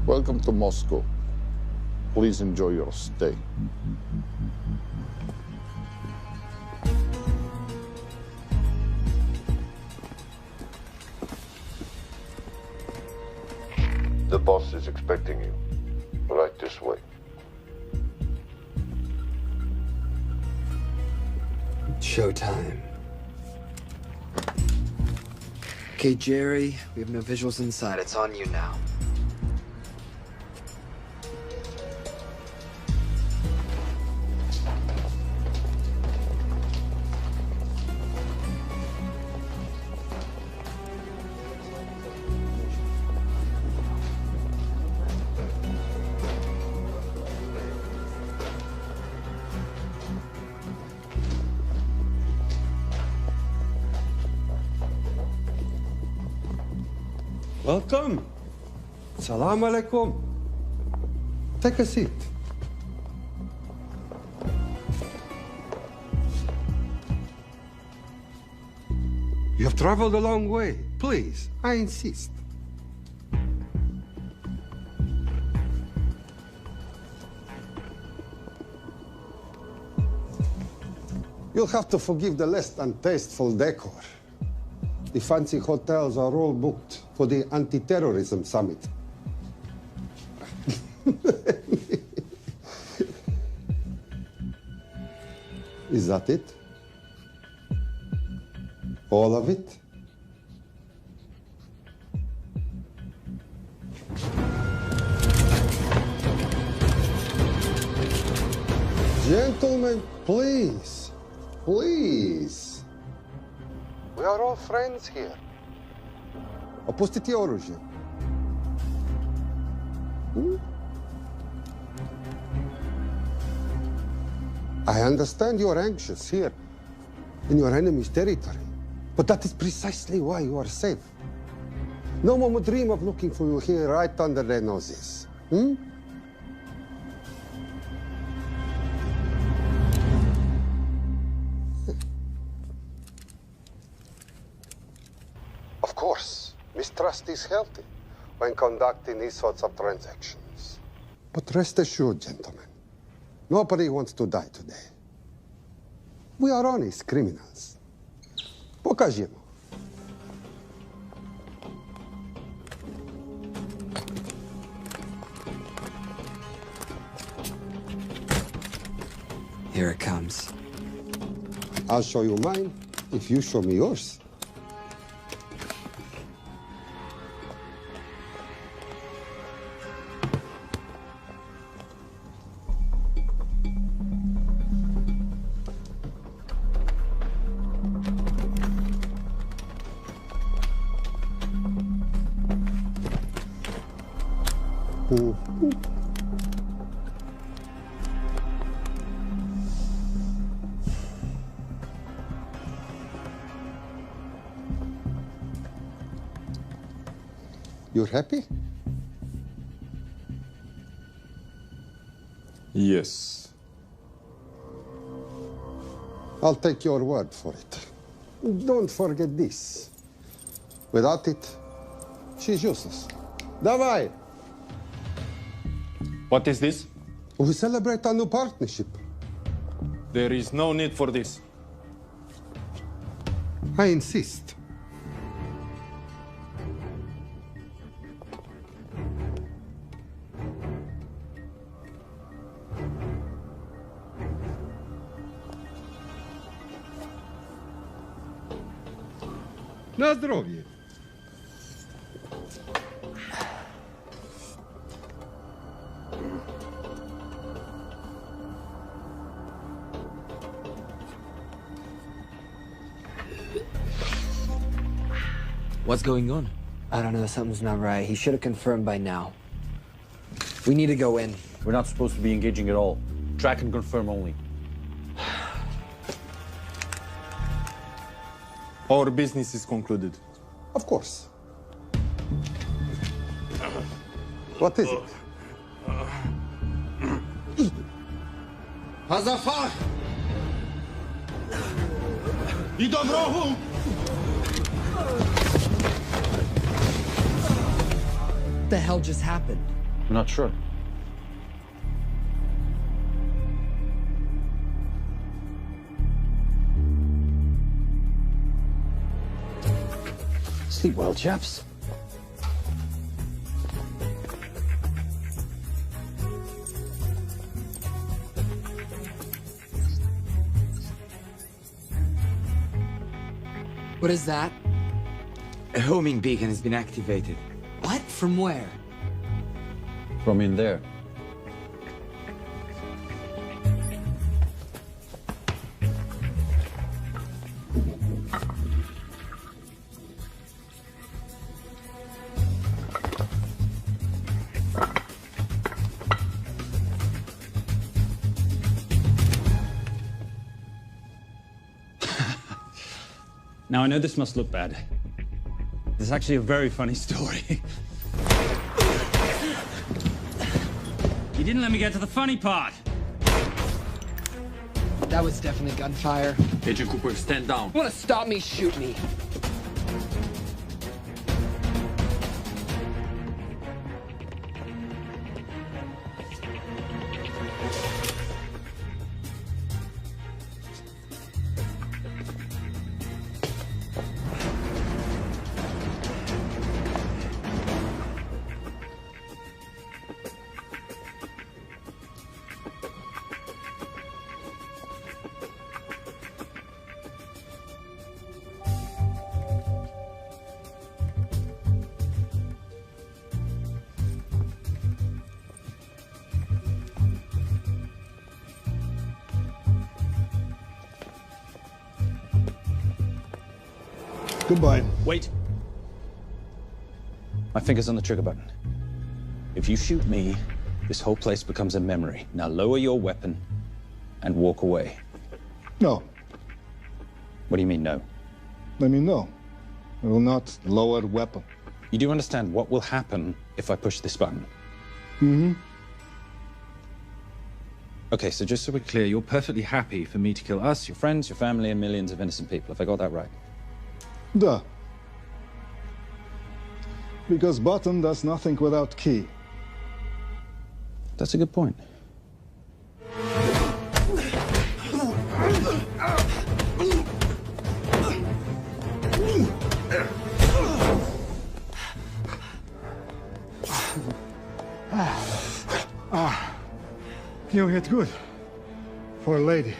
Welcome to Moscow. Please enjoy your stay. The boss is expecting you. Right this way. Showtime. Okay, Jerry, we have no visuals inside. It's on you now. Welcome. Salam alaikum. Take a seat. You have traveled a long way. Please, I insist. You'll have to forgive the less than tasteful decor. The fancy hotels are all booked for the anti-terrorism summit. Is that it? All of it? Gentlemen, please, please. We are all friends here. Опустите оружие. I understand you're anxious here in your enemy's territory, but that is precisely why you are safe. No one would dream of looking for you here right under their noses. Of course, mistrust is healthy when conducting these sorts of transactions. But rest assured, gentlemen, nobody wants to die today. We are honest criminals. Покажемо. Here it comes. I'll show you mine if you show me yours. You're happy? Yes. I'll take your word for it. Don't forget this. Without it, she's useless. Давай! What is this? We celebrate our new partnership. There is no need for this. I insist. На здоровье. What's going on? I don't know. Something's not right. He should have confirmed by now. We need to go in. We're not supposed to be engaging at all. Track and confirm only. Our business is concluded. Of course. What is it? Hazafar! You don't know who? What the hell just happened? I'm not sure. Sleep well, chaps. What is that? A homing beacon has been activated. What? From where? From in there. Now, I know this must look bad. It's actually a very funny story. You didn't let me get to the funny part. That was definitely gunfire. Agent Cooper, stand down. You wanna stop me, shoot me. Goodbye. Wait. My finger's on the trigger button. If you shoot me, this whole place becomes a memory. Now lower your weapon and walk away. No. What do you mean, no? I mean, no. I will not lower weapon. You do understand what will happen if I push this button? Mm-hmm. Okay, so just so we're clear, you're perfectly happy for me to kill us, your friends, your family, and millions of innocent people. Have I got that right? Duh. Because button does nothing without key. That's a good point. You hit good. For a lady.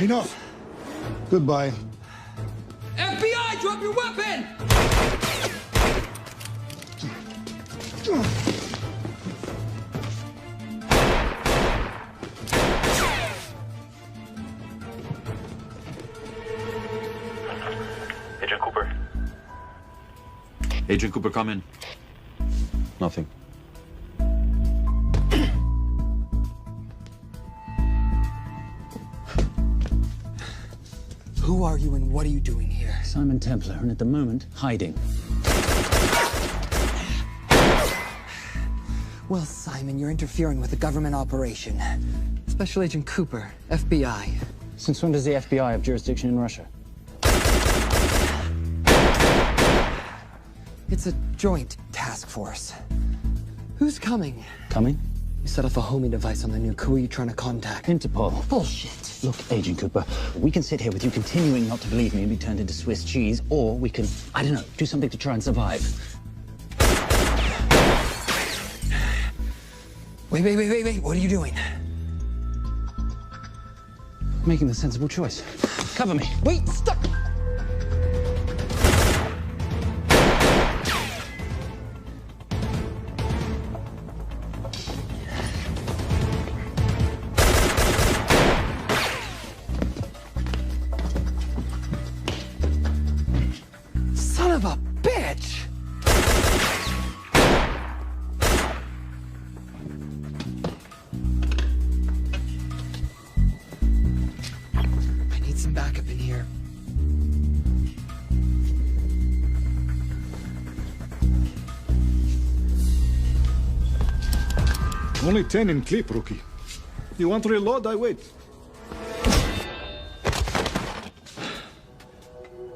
Enough. Goodbye. FBI, drop your weapon! Agent Cooper. Agent Cooper, come in. Nothing. Who are you and what are you doing here? Simon Templar, and at the moment, hiding. Well, Simon, you're interfering with a government operation. Special Agent Cooper, FBI. Since when does the FBI have jurisdiction in Russia? It's a joint task force. Who's coming? Coming? You set off a homing device on the nuke. Who are you trying to contact? Interpol. Bullshit. Look, Agent Cooper, we can sit here with you continuing not to believe me and be turned into Swiss cheese, or we can, I don't know, do something to try and survive. Wait. What are you doing? Making the sensible choice. Cover me. Wait, stop! Son of a bitch! Only 10 in clip, rookie. You want to reload? I wait.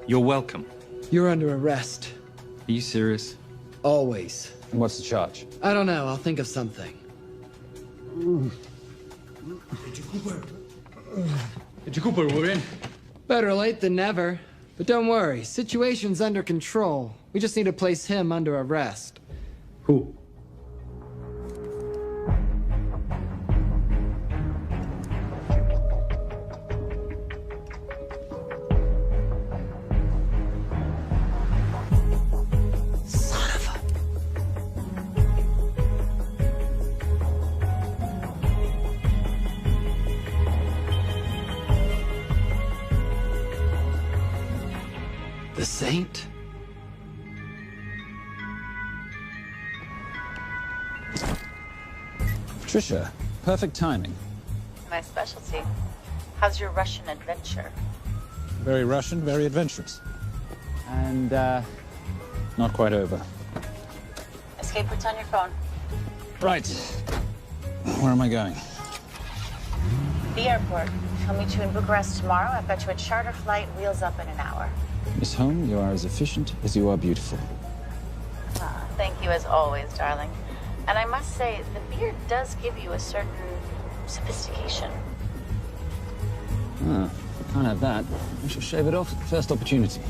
You're welcome. You're under arrest. Are you serious? Always. And what's the charge? I don't know. I'll think of something. Agent Cooper, we're in. Better late than never. But don't worry. Situation's under control. We just need to place him under arrest. Who? Son of a... The Saint? Patricia, perfect timing. My specialty. How's your Russian adventure? Very Russian, very adventurous. And, not quite over. Escape routes on your phone. Right. Where am I going? The airport. I'll meet you in Bucharest tomorrow. I've got you a charter flight, wheels up in an hour. Miss Holmes, you are as efficient as you are beautiful. Ah, thank you as always, darling. And I must say, the beard does give you a certain sophistication. Ah, if I can't have that, I shall shave it off at the first opportunity.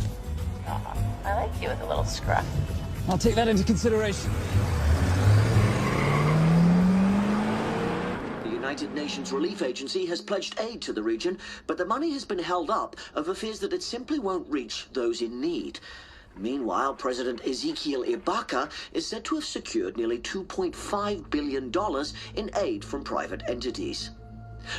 I like you with a little scruff. I'll take that into consideration. The United Nations Relief Agency has pledged aid to the region, but the money has been held up over fears that it simply won't reach those in need. Meanwhile, President Ezekiel Ibaka is said to have secured nearly $2.5 billion in aid from private entities.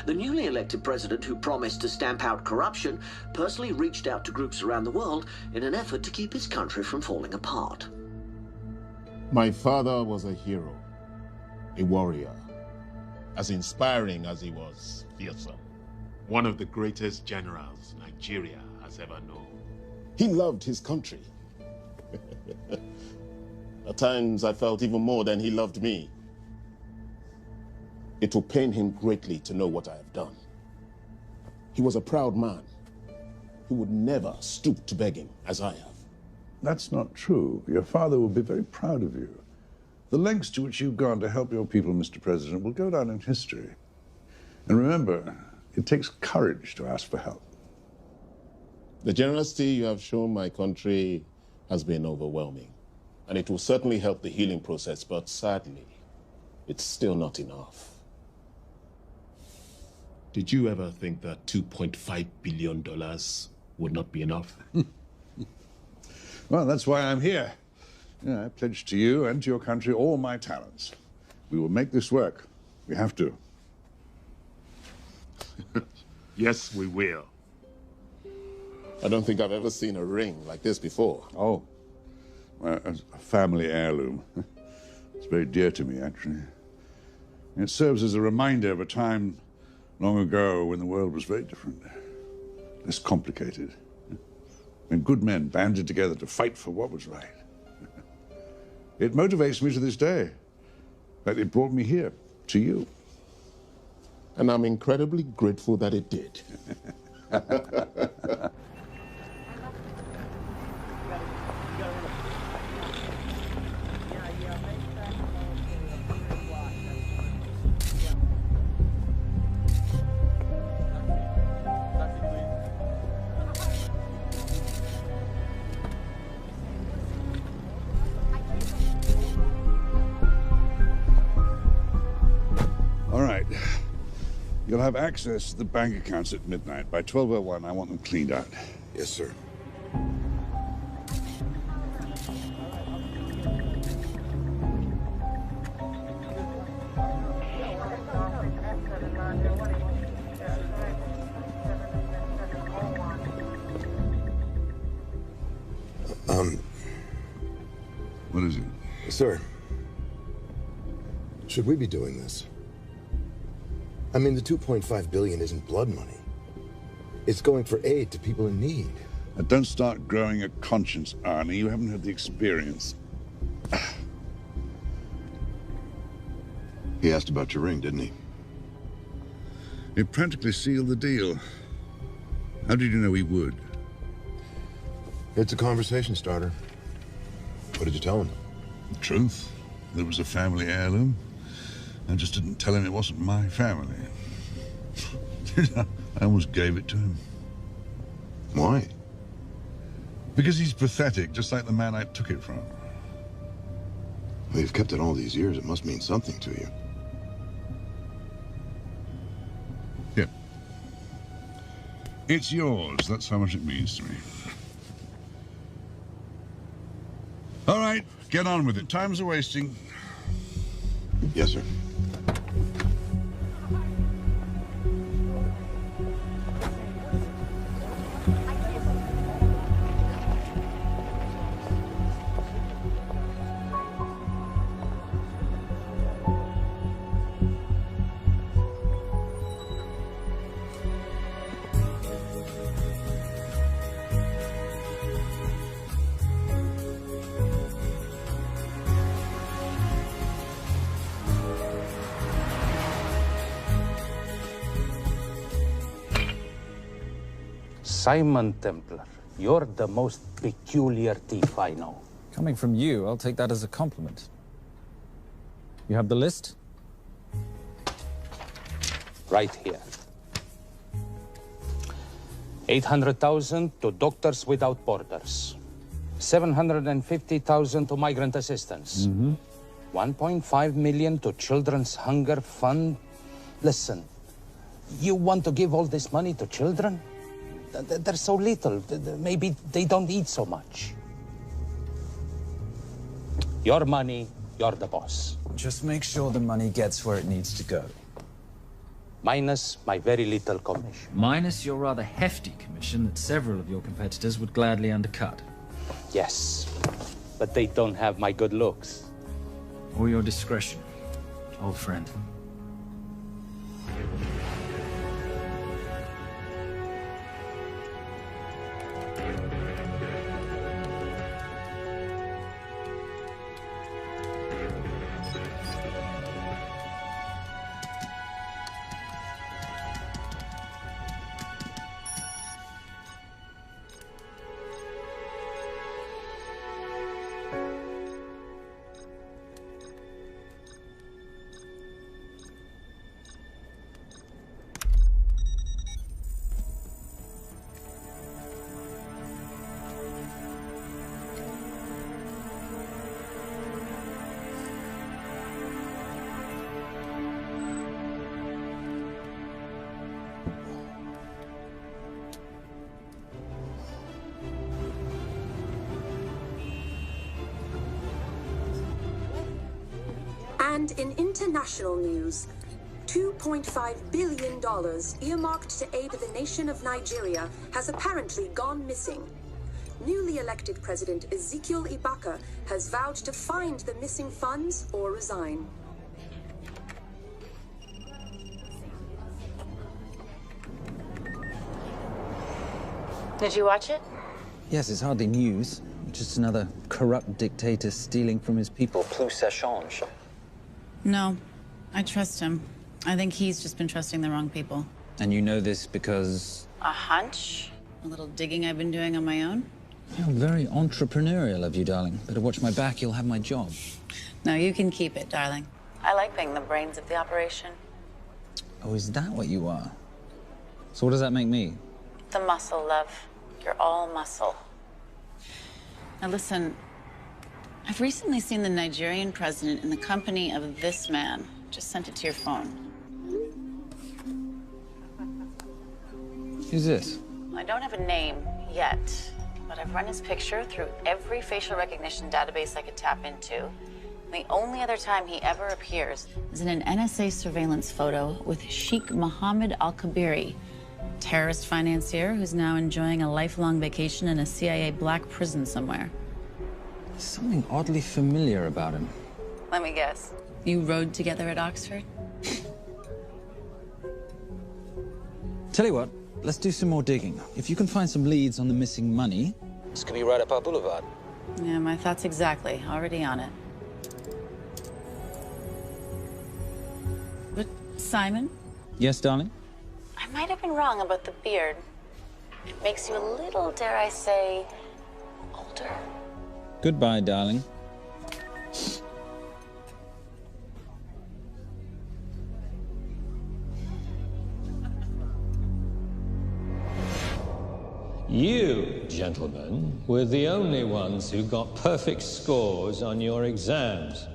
The newly elected president, who promised to stamp out corruption, personally reached out to groups around the world in an effort to keep his country from falling apart. My father was a hero, a warrior, as inspiring as he was fearsome. One of the greatest generals Nigeria has ever known. He loved his country. At times, I felt even more than he loved me. It will pain him greatly to know what I have done. He was a proud man who would never stoop to begging as I have. That's not true. Your father will be very proud of you. The lengths to which you've gone to help your people, Mr. President, will go down in history. And remember, it takes courage to ask for help. The generosity you have shown my country has been overwhelming, and it will certainly help the healing process, but sadly, it's still not enough. Did you ever think that $2.5 billion would not be enough? Well, that's why I'm here. I pledge to you and to your country all my talents. We will make this work. We have to. Yes, we will. I don't think I've ever seen a ring like this before. Oh, well, a family heirloom. It's very dear to me, actually. It serves as a reminder of a time long ago when the world was very different, less complicated, when good men banded together to fight for what was right. It motivates me to this day. That it brought me here, to you. And I'm incredibly grateful that it did. All right. You'll have access to the bank accounts at midnight. By 12:01, I want them cleaned out. Yes, sir. What is it? Sir, should we be doing this? I mean, the $2.5 billion isn't blood money. It's going for aid to people in need. Now, don't start growing a conscience, Arnie. You haven't had the experience. He asked about your ring, didn't he? It practically sealed the deal. How did you know he would? It's a conversation starter. What did you tell him? The truth. That it was a family heirloom. I just didn't tell him it wasn't my family. I almost gave it to him. Why? Because he's pathetic, just like the man I took it from. Well, you've kept it all these years. It must mean something to you. Yeah. It's yours. That's how much it means to me. All right, get on with it. Time's a wasting. Yes, sir. Simon Templar, you're the most peculiar thief I know. Coming from you, I'll take that as a compliment. You have the list? Right here. 800,000 to Doctors Without Borders. 750,000 to migrant assistance. 1.5 million to Children's Hunger Fund. Listen, you want to give all this money to children? They're so little. Maybe they don't eat so much. Your money, you're the boss. Just make sure the money gets where it needs to go. Minus my very little commission. Minus your rather hefty commission that several of your competitors would gladly undercut. Yes, but they don't have my good looks. Or your discretion, old friend. And in international news, $2.5 billion earmarked to aid the nation of Nigeria has apparently gone missing. Newly elected President Ezekiel Ibaka has vowed to find the missing funds or resign. Did you watch it? Yes, it's hardly news. Just another corrupt dictator stealing from his people. Plus ça change. No, I trust him. I think he's just been trusting the wrong people. And you know this because... A hunch? A little digging I've been doing on my own? You're very entrepreneurial of you, darling. Better watch my back, you'll have my job. No, you can keep it, darling. I like being the brains of the operation. Oh, is that what you are? So what does that make me? The muscle, love. You're all muscle. Now listen, I've recently seen the Nigerian president in the company of this man. Just sent it to your phone. Who's this? I don't have a name yet, but I've run his picture through every facial recognition database I could tap into. The only other time he ever appears is in an NSA surveillance photo with Sheikh Mohammed Al-Kabiri, terrorist financier who's now enjoying a lifelong vacation in a CIA black prison somewhere. There's something oddly familiar about him. Let me guess. You rode together at Oxford? Tell you what, let's do some more digging. If you can find some leads on the missing money, this could be right up our boulevard. Yeah, my thoughts exactly. Already on it. Simon? Yes, darling? I might have been wrong about the beard. It makes you a little, dare I say, older. Goodbye, darling. You, gentlemen, were the only ones who got perfect scores on your exams.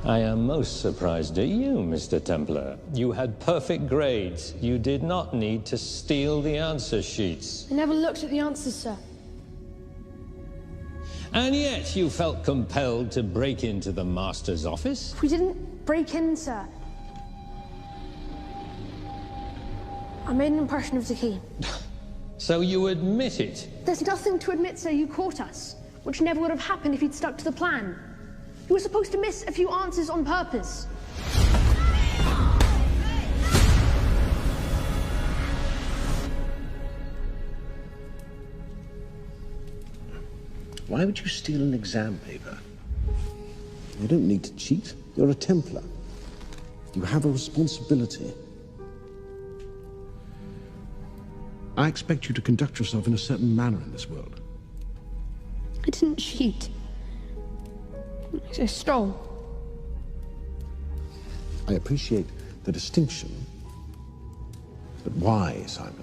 I am most surprised at you, Mr. Templar. You had perfect grades. You did not need to steal the answer sheets. I never looked at the answers, sir. And yet you felt compelled to break into the master's office? We didn't break in, sir. I made an impression of the key. So you admit it? There's nothing to admit, sir. You caught us, which never would have happened if you'd stuck to the plan. You were supposed to miss a few answers on purpose. Why would you steal an exam paper? You don't need to cheat. You're a Templar. You have a responsibility. I expect you to conduct yourself in a certain manner in this world. I didn't cheat. I stole. I appreciate the distinction. But why, Simon?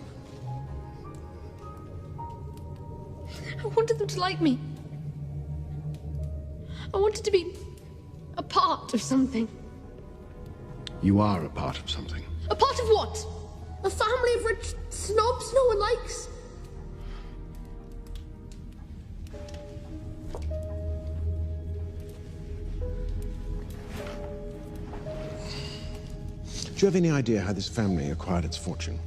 I wanted them to like me. I wanted to be a part of something. You are a part of something. A part of what? A family of rich snobs no one likes? Do you have any idea how this family acquired its fortune?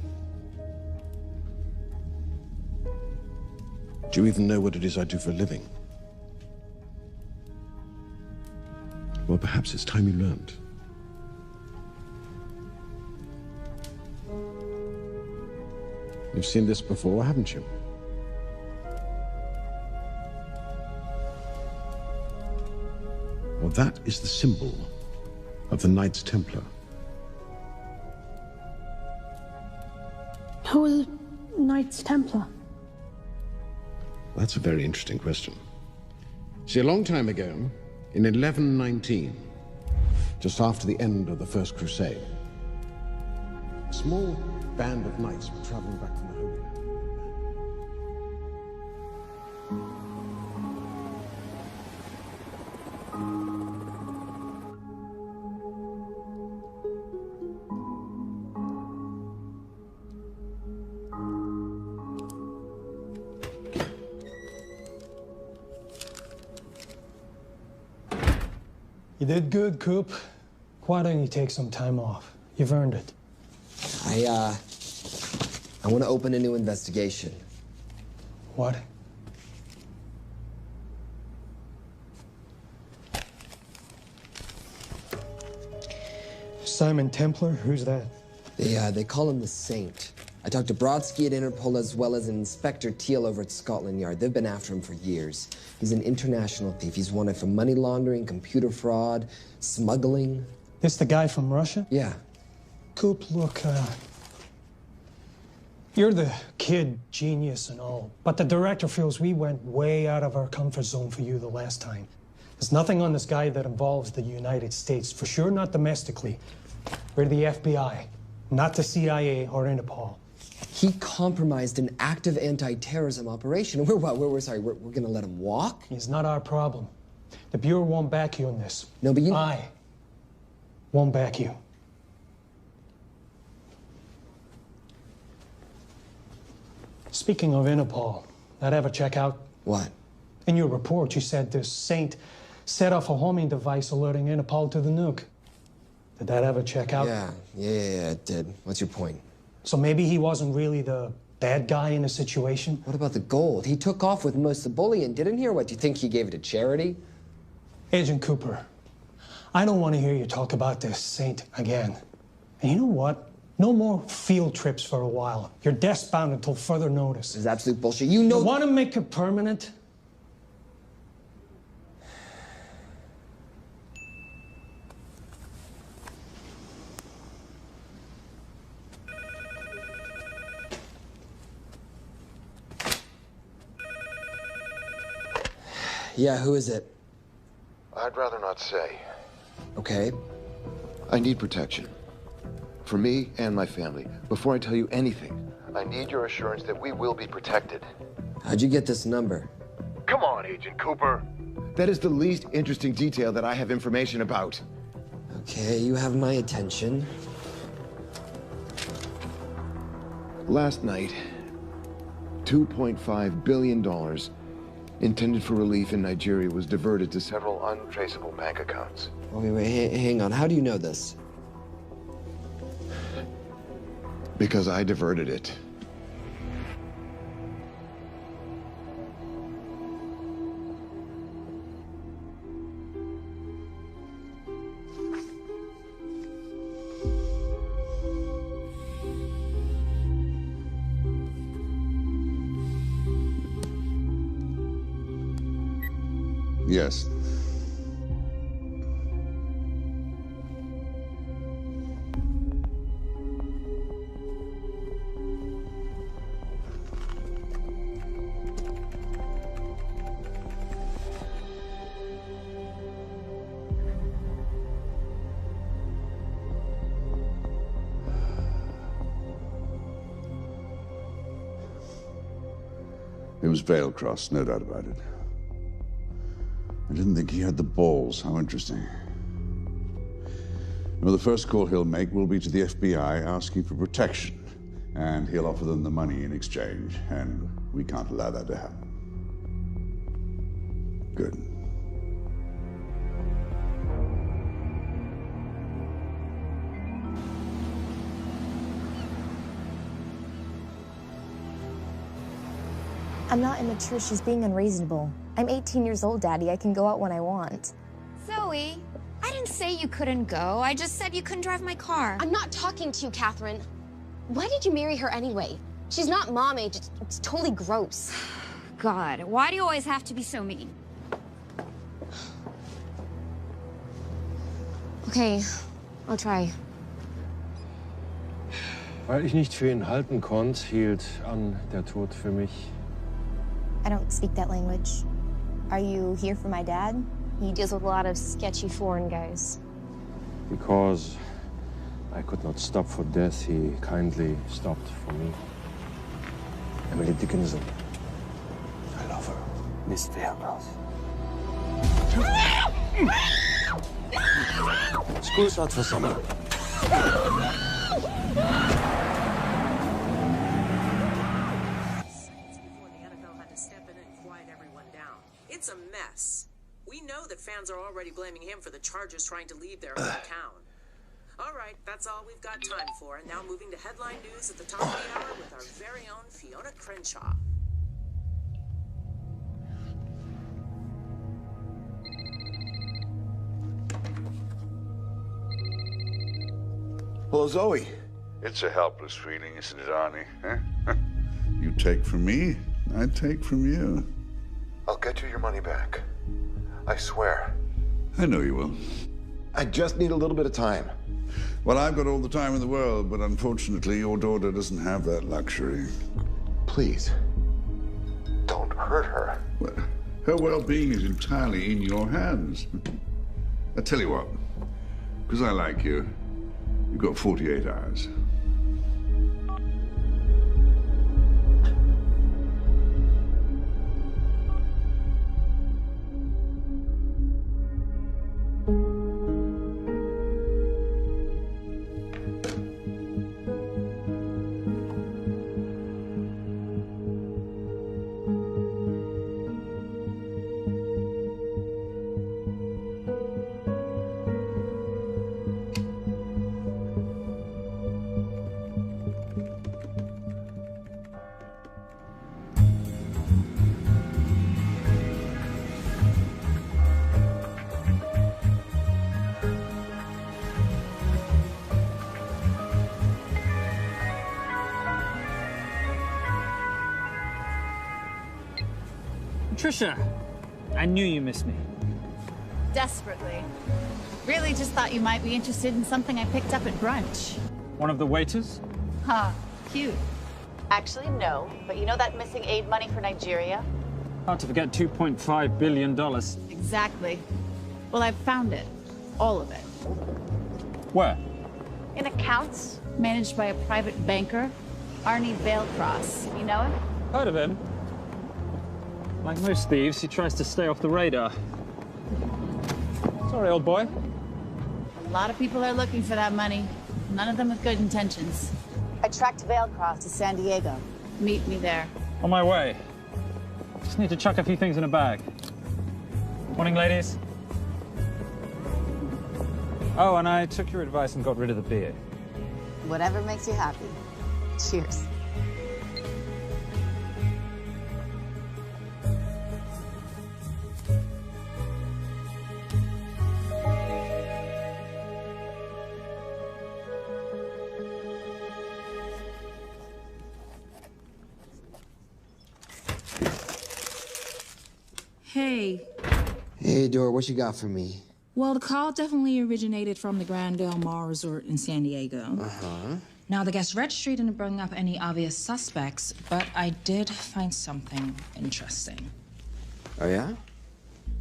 Do you even know what it is I do for a living? Well, perhaps it's time you learned. You've seen this before, haven't you? Well, that is the symbol of the Knights Templar. Who are the Knights Templar? That's a very interesting question. See, a long time ago, in 1119, just after the end of the First Crusade, a small band of knights were traveling back from the Holy Land. You did good, Coop. Why don't you take some time off? You've earned it. I want to open a new investigation. What? Simon Templar? Who's that? They call him the Saint. I talked to Brodsky at Interpol as well as Inspector Teal over at Scotland Yard. They've been after him for years. He's an international thief. He's wanted for money laundering, computer fraud, smuggling. This the guy from Russia? Yeah. Coop, look, you're the kid genius and all, but the director feels we went way out of our comfort zone for you the last time. There's nothing on this guy that involves the United States, for sure not domestically. We're the FBI, not the CIA or Interpol. He compromised an active anti-terrorism operation. We're gonna let him walk? He's not our problem. The Bureau won't back you on this. No, but I won't back you. Speaking of Interpol, that ever check out? What? In your report, you said this Saint set off a homing device alerting Interpol to the nuke. Did that ever check out? Yeah, it did. What's your point? So maybe he wasn't really the bad guy in the situation? What about the gold? He took off with most of the bullion, didn't he? Or what, do you think he gave it to charity? Agent Cooper, I don't want to hear you talk about this Saint again. And you know what? No more field trips for a while. You're desk-bound until further notice. This is absolute bullshit. You know... You want to make it permanent? Yeah, who is it? I'd rather not say. Okay. I need protection. For me and my family. Before I tell you anything, I need your assurance that we will be protected. How'd you get this number? Come on, Agent Cooper. That is the least interesting detail that I have information about. Okay, you have my attention. Last night, $2.5 billion intended for relief in Nigeria was diverted to several untraceable bank accounts. Wait, hang on. How do you know this? Because I diverted it. Yes. It was Vale Cross, no doubt about it. I didn't think he had the balls. How interesting. Well, the first call he'll make will be to the FBI asking for protection. And he'll offer them the money in exchange. And we can't allow that to happen. Good. I'm not immature. She's being unreasonable. I'm 18 years old, Daddy. I can go out when I want. Zoe, I didn't say you couldn't go. I just said you couldn't drive my car. I'm not talking to you, Catherine. Why did you marry her anyway? She's not mom age. It's totally gross. God, why do you always have to be so mean? Okay, I'll try. Weil ich nicht für ihn halten konnte, hielt an der Tod für mich. I don't speak that language. Are you here for my dad? He deals with a lot of sketchy foreign guys. Because I could not stop for death, he kindly stopped for me. Emily Dickinson. I love her. Miss Fairmouth. School's out for summer. It's a mess. We know that fans are already blaming him for the Chargers trying to leave their hometown. All right, that's all we've got time for. And now moving to headline news at the top of the hour with our very own Fiona Crenshaw. Hello, Zoe. It's a helpless feeling, isn't it, Arnie? Huh? You take from me, I take from you. I'll get you your money back. I swear. I know you will. I just need a little bit of time. Well, I've got all the time in the world, but unfortunately, your daughter doesn't have that luxury. Please, don't hurt her. Well, her well-being is entirely in your hands. I tell you what, because I like you, you've got 48 hours. Trisha, I knew you missed me. Desperately. Really just thought you might be interested in something I picked up at brunch. One of the waiters? Huh, cute. Actually, no. But you know that missing aid money for Nigeria? Hard to forget $2.5 billion. Exactly. Well, I've found it. All of it. Where? In accounts managed by a private banker, Arnie Vailcross. You know him? Heard of him. Like most thieves, he tries to stay off the radar. Sorry, old boy. A lot of people are looking for that money. None of them with good intentions. I tracked Vailcross to San Diego. Meet me there. On my way. Just need to chuck a few things in a bag. Morning, ladies. Oh, and I took your advice and got rid of the beer. Whatever makes you happy. Cheers. Hey. Hey, Dora, what you got for me? Well, the call definitely originated from the Grand Del Mar Resort in San Diego. Uh-huh. Now, the guest registry didn't bring up any obvious suspects, but I did find something interesting. Oh, yeah?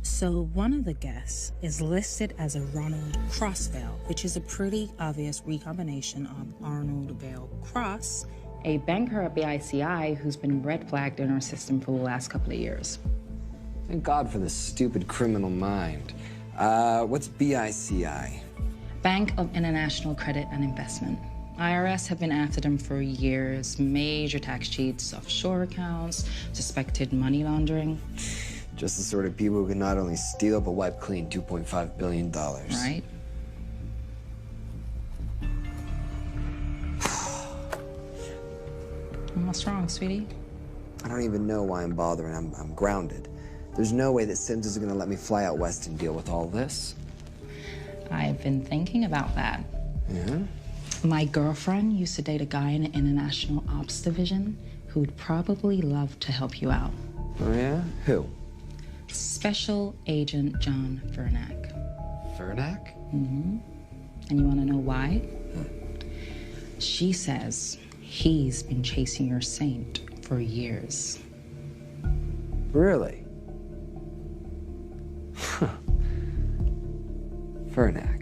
So one of the guests is listed as a Ronald Crossvale, which is a pretty obvious recombination of Arnold Vale Cross, a banker at BICI who's been red flagged in our system for the last couple of years. Thank God for this stupid criminal mind. What's BICI? Bank of International Credit and Investment. IRS have been after them for years. Major tax cheats, offshore accounts, suspected money laundering. Just the sort of people who can not only steal but wipe clean $2.5 billion. Right. What's wrong, sweetie? I don't even know why I'm bothering. I'm grounded. There's no way that Sims is gonna let me fly out west and deal with all this. I've been thinking about that. Yeah? My girlfriend used to date a guy in the International Ops Division who'd probably love to help you out. Oh, yeah? Who? Special Agent John Vernack. Vernack? Mm-hmm. And you want to know why? She says he's been chasing your saint for years. Really? Huh. Vernack.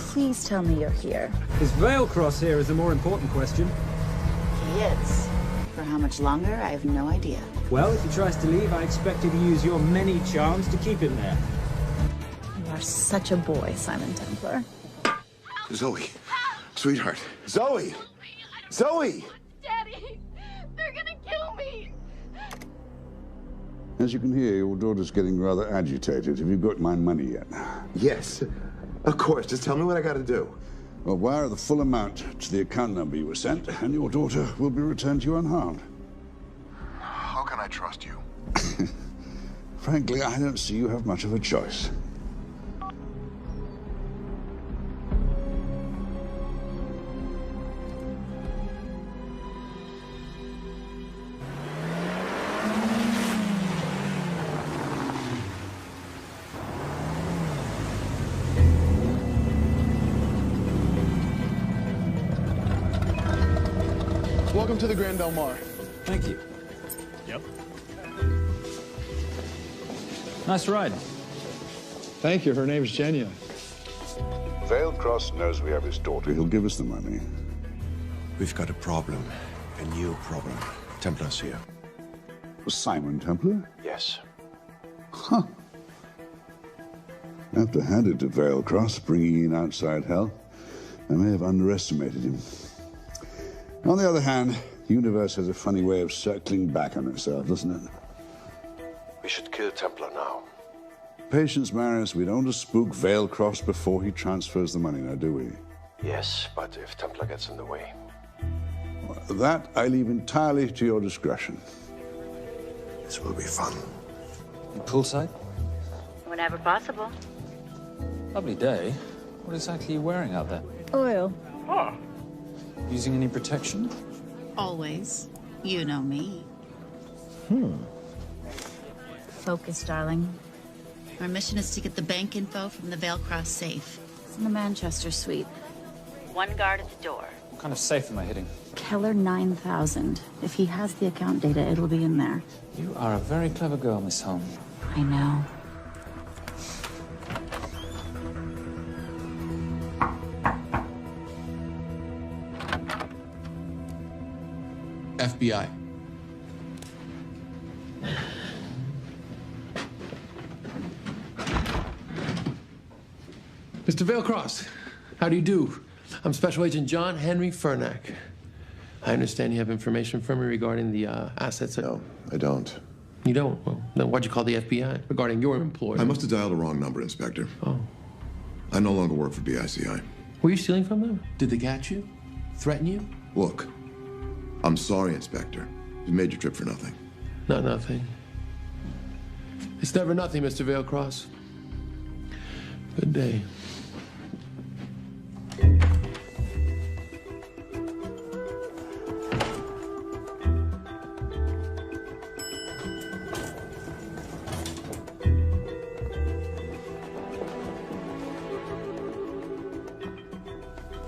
Please tell me you're here. Is Vailcross here is the more important question. He is. For how much longer, I have no idea. Well, if he tries to leave, I expect you to use your many charms to keep him there. You are such a boy, Simon Templar. Zoe. Sweetheart. Zoe! Zoe! Daddy, they're gonna kill me. As you can hear, your daughter's getting rather agitated. Have you got my money yet? Yes. Of course. Just tell me what I gotta do. Well, wire the full amount to the account number you were sent, and your daughter will be returned to you unharmed. How can I trust you? Frankly, I don't see you have much of a choice. Welcome to the Grand Del Mar. Thank you. Yep. Nice ride. Thank you. Her name's Genya. Vailcross knows we have his daughter. He'll give us the money. We've got a problem. A new problem. Templar's here. Simon Templar? Yes. Huh. I have to hand it to Vailcross, bringing in outside help. I may have underestimated him. On the other hand, the universe has a funny way of circling back on itself, doesn't it? We should kill Templar now. Patience, Marius. We don't want to spook Vailcross before he transfers the money, now, do we? Yes, but if Templar gets in the way. That I leave entirely to your discretion. This will be fun. Poolside? Whenever possible. Lovely day. What exactly are you wearing out there? Oil. Using any protection? Always. You know me. Focus, darling. Our mission is to get the bank info from the Vale Cross safe. It's in the Manchester suite. One guard at the door. What kind of safe am I hitting? Keller 9000. If he has the account data, it'll be in there. You are a very clever girl, Miss Holm. I know. FBI. Mr. Valecross, how do you do? I'm Special Agent John Henry Furnack. I understand you have information from me regarding the assets. No, I don't. You don't? Well, then why'd you call the FBI regarding your employer? I must have dialed the wrong number, Inspector. Oh. I no longer work for BICI. Were you stealing from them? Did they catch you? Threaten you? Look, I'm sorry, Inspector. You made your trip for nothing. Not nothing. It's never nothing, Mr. Valecross. Good day.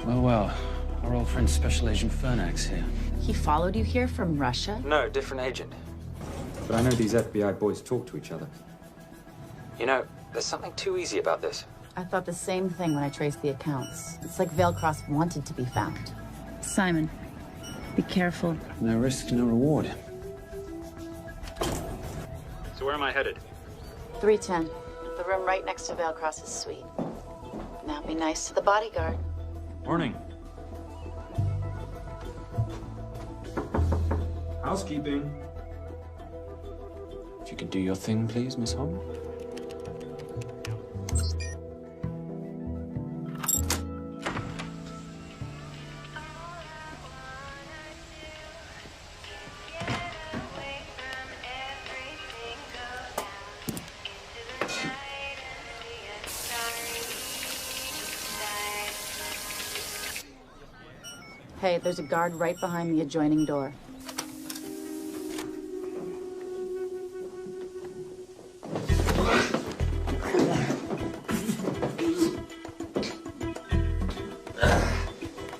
Well, our old friend Special Agent Furnack's here. He followed you here from Russia? No, different agent. But I know these FBI boys talk to each other. You know, there's something too easy about this. I thought the same thing when I traced the accounts. It's like Valecross wanted to be found. Simon, be careful. No risk, no reward. So where am I headed? 310. The room right next to Valecross's suite. Now be nice to the bodyguard. Morning. Housekeeping. If you could do your thing, please, Miss Holm. Hey, there's a guard right behind the adjoining door.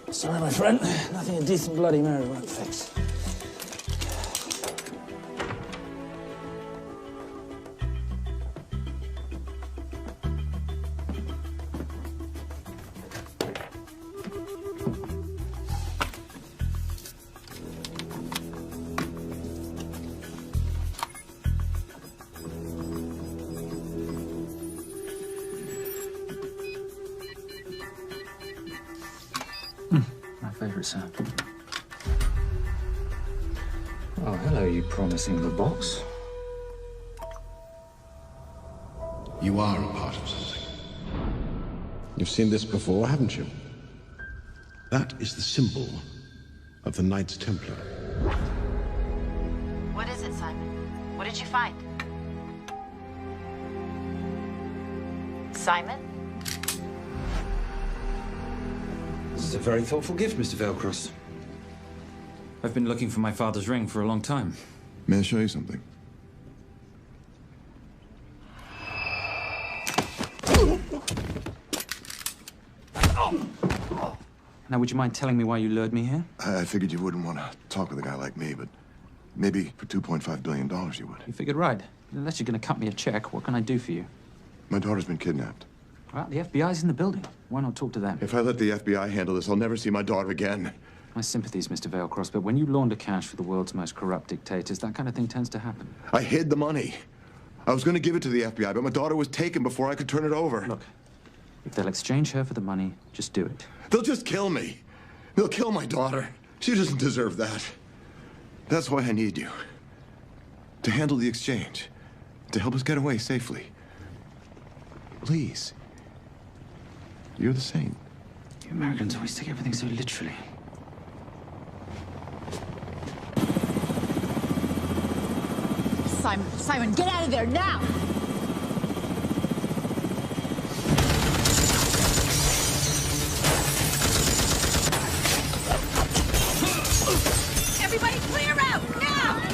Sorry, my friend. Nothing a decent Bloody Mary won't fix. My favorite sound. Oh, hello, you promising little box. You are a part of something. You've seen this before, haven't you? That is the symbol of the Knights Templar. What is it, Simon? What did you find? Simon? This is a very thoughtful gift, Mr. Valecross. I've been looking for my father's ring for a long time. May I show you something? Now, would you mind telling me why you lured me here? I figured you wouldn't want to talk with a guy like me, but maybe for $2.5 billion you would. You figured right. Unless you're going to cut me a check, what can I do for you? My daughter's been kidnapped. Well, the FBI's in the building. Why not talk to them? If I let the FBI handle this, I'll never see my daughter again. My sympathies, Mr. Valecross, but when you launder cash for the world's most corrupt dictators, that kind of thing tends to happen. I hid the money. I was going to give it to the FBI, but my daughter was taken before I could turn it over. Look, if they'll exchange her for the money, just do it. They'll just kill me. They'll kill my daughter. She doesn't deserve that. That's why I need you. To handle the exchange. To help us get away safely. Please. You're the saint. You Americans always take everything so literally. Simon. Simon, get out of there now! Everybody clear out, now!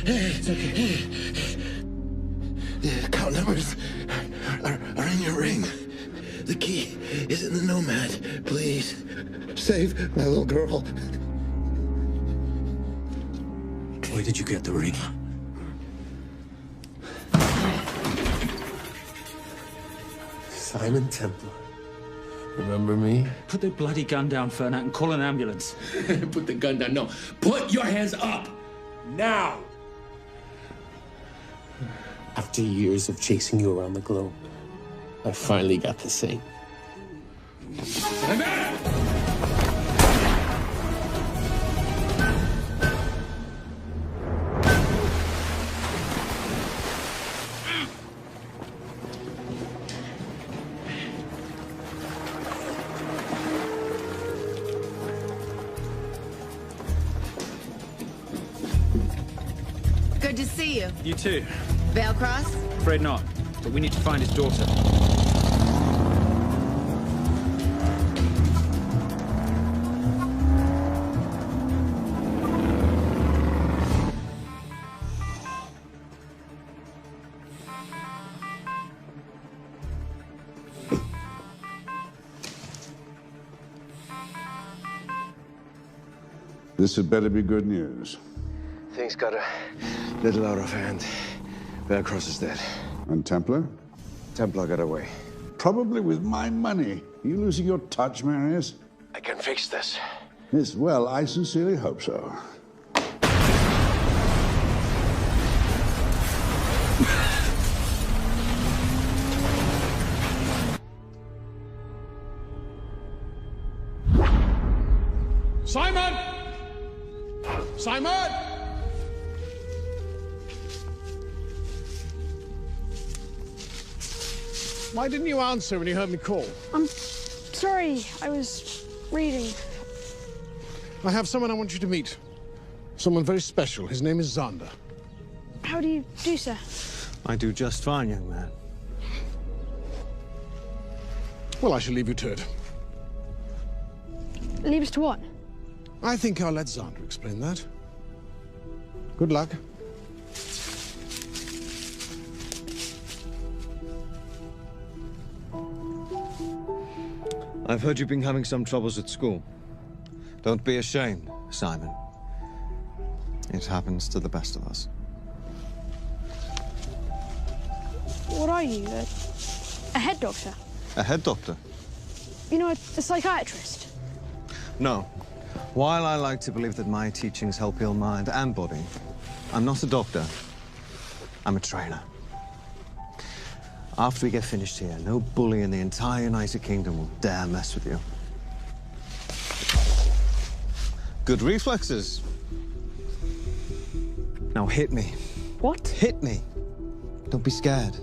It's okay. The account numbers are in your ring. The key is in the Nomad. Please, save my little girl. Where did you get the ring? Simon Templar. Remember me? Put the bloody gun down, Fernak, and call an ambulance. Put the gun down. No. Put your hands up! Now! After years of chasing you around the globe, I finally got the same. Good to see you. You too. Vale Cross? Afraid not, but we need to find his daughter. This had better be good news. Things got a little out of hand. Vale Cross is dead. And Templar? Templar got away. Probably with my money. You losing your touch, Marius? I can fix this. Yes, well, I sincerely hope so. Simon! Simon! Why didn't you answer when you heard me call? I'm sorry, I was reading. I have someone I want you to meet. Someone very special. His name is Xander. How do you do, sir? I do just fine, young man. Well, I shall leave you to it. Leave us to what? I think I'll let Xander explain that. Good luck. I've heard you've been having some troubles at school. Don't be ashamed, Simon. It happens to the best of us. What are you? A head doctor? A head doctor? You know, a psychiatrist? No. While I like to believe that my teachings help heal mind and body, I'm not a doctor. I'm a trainer. After we get finished here, no bully in the entire United Kingdom will dare mess with you. Good reflexes. Now hit me. What? Hit me. Don't be scared.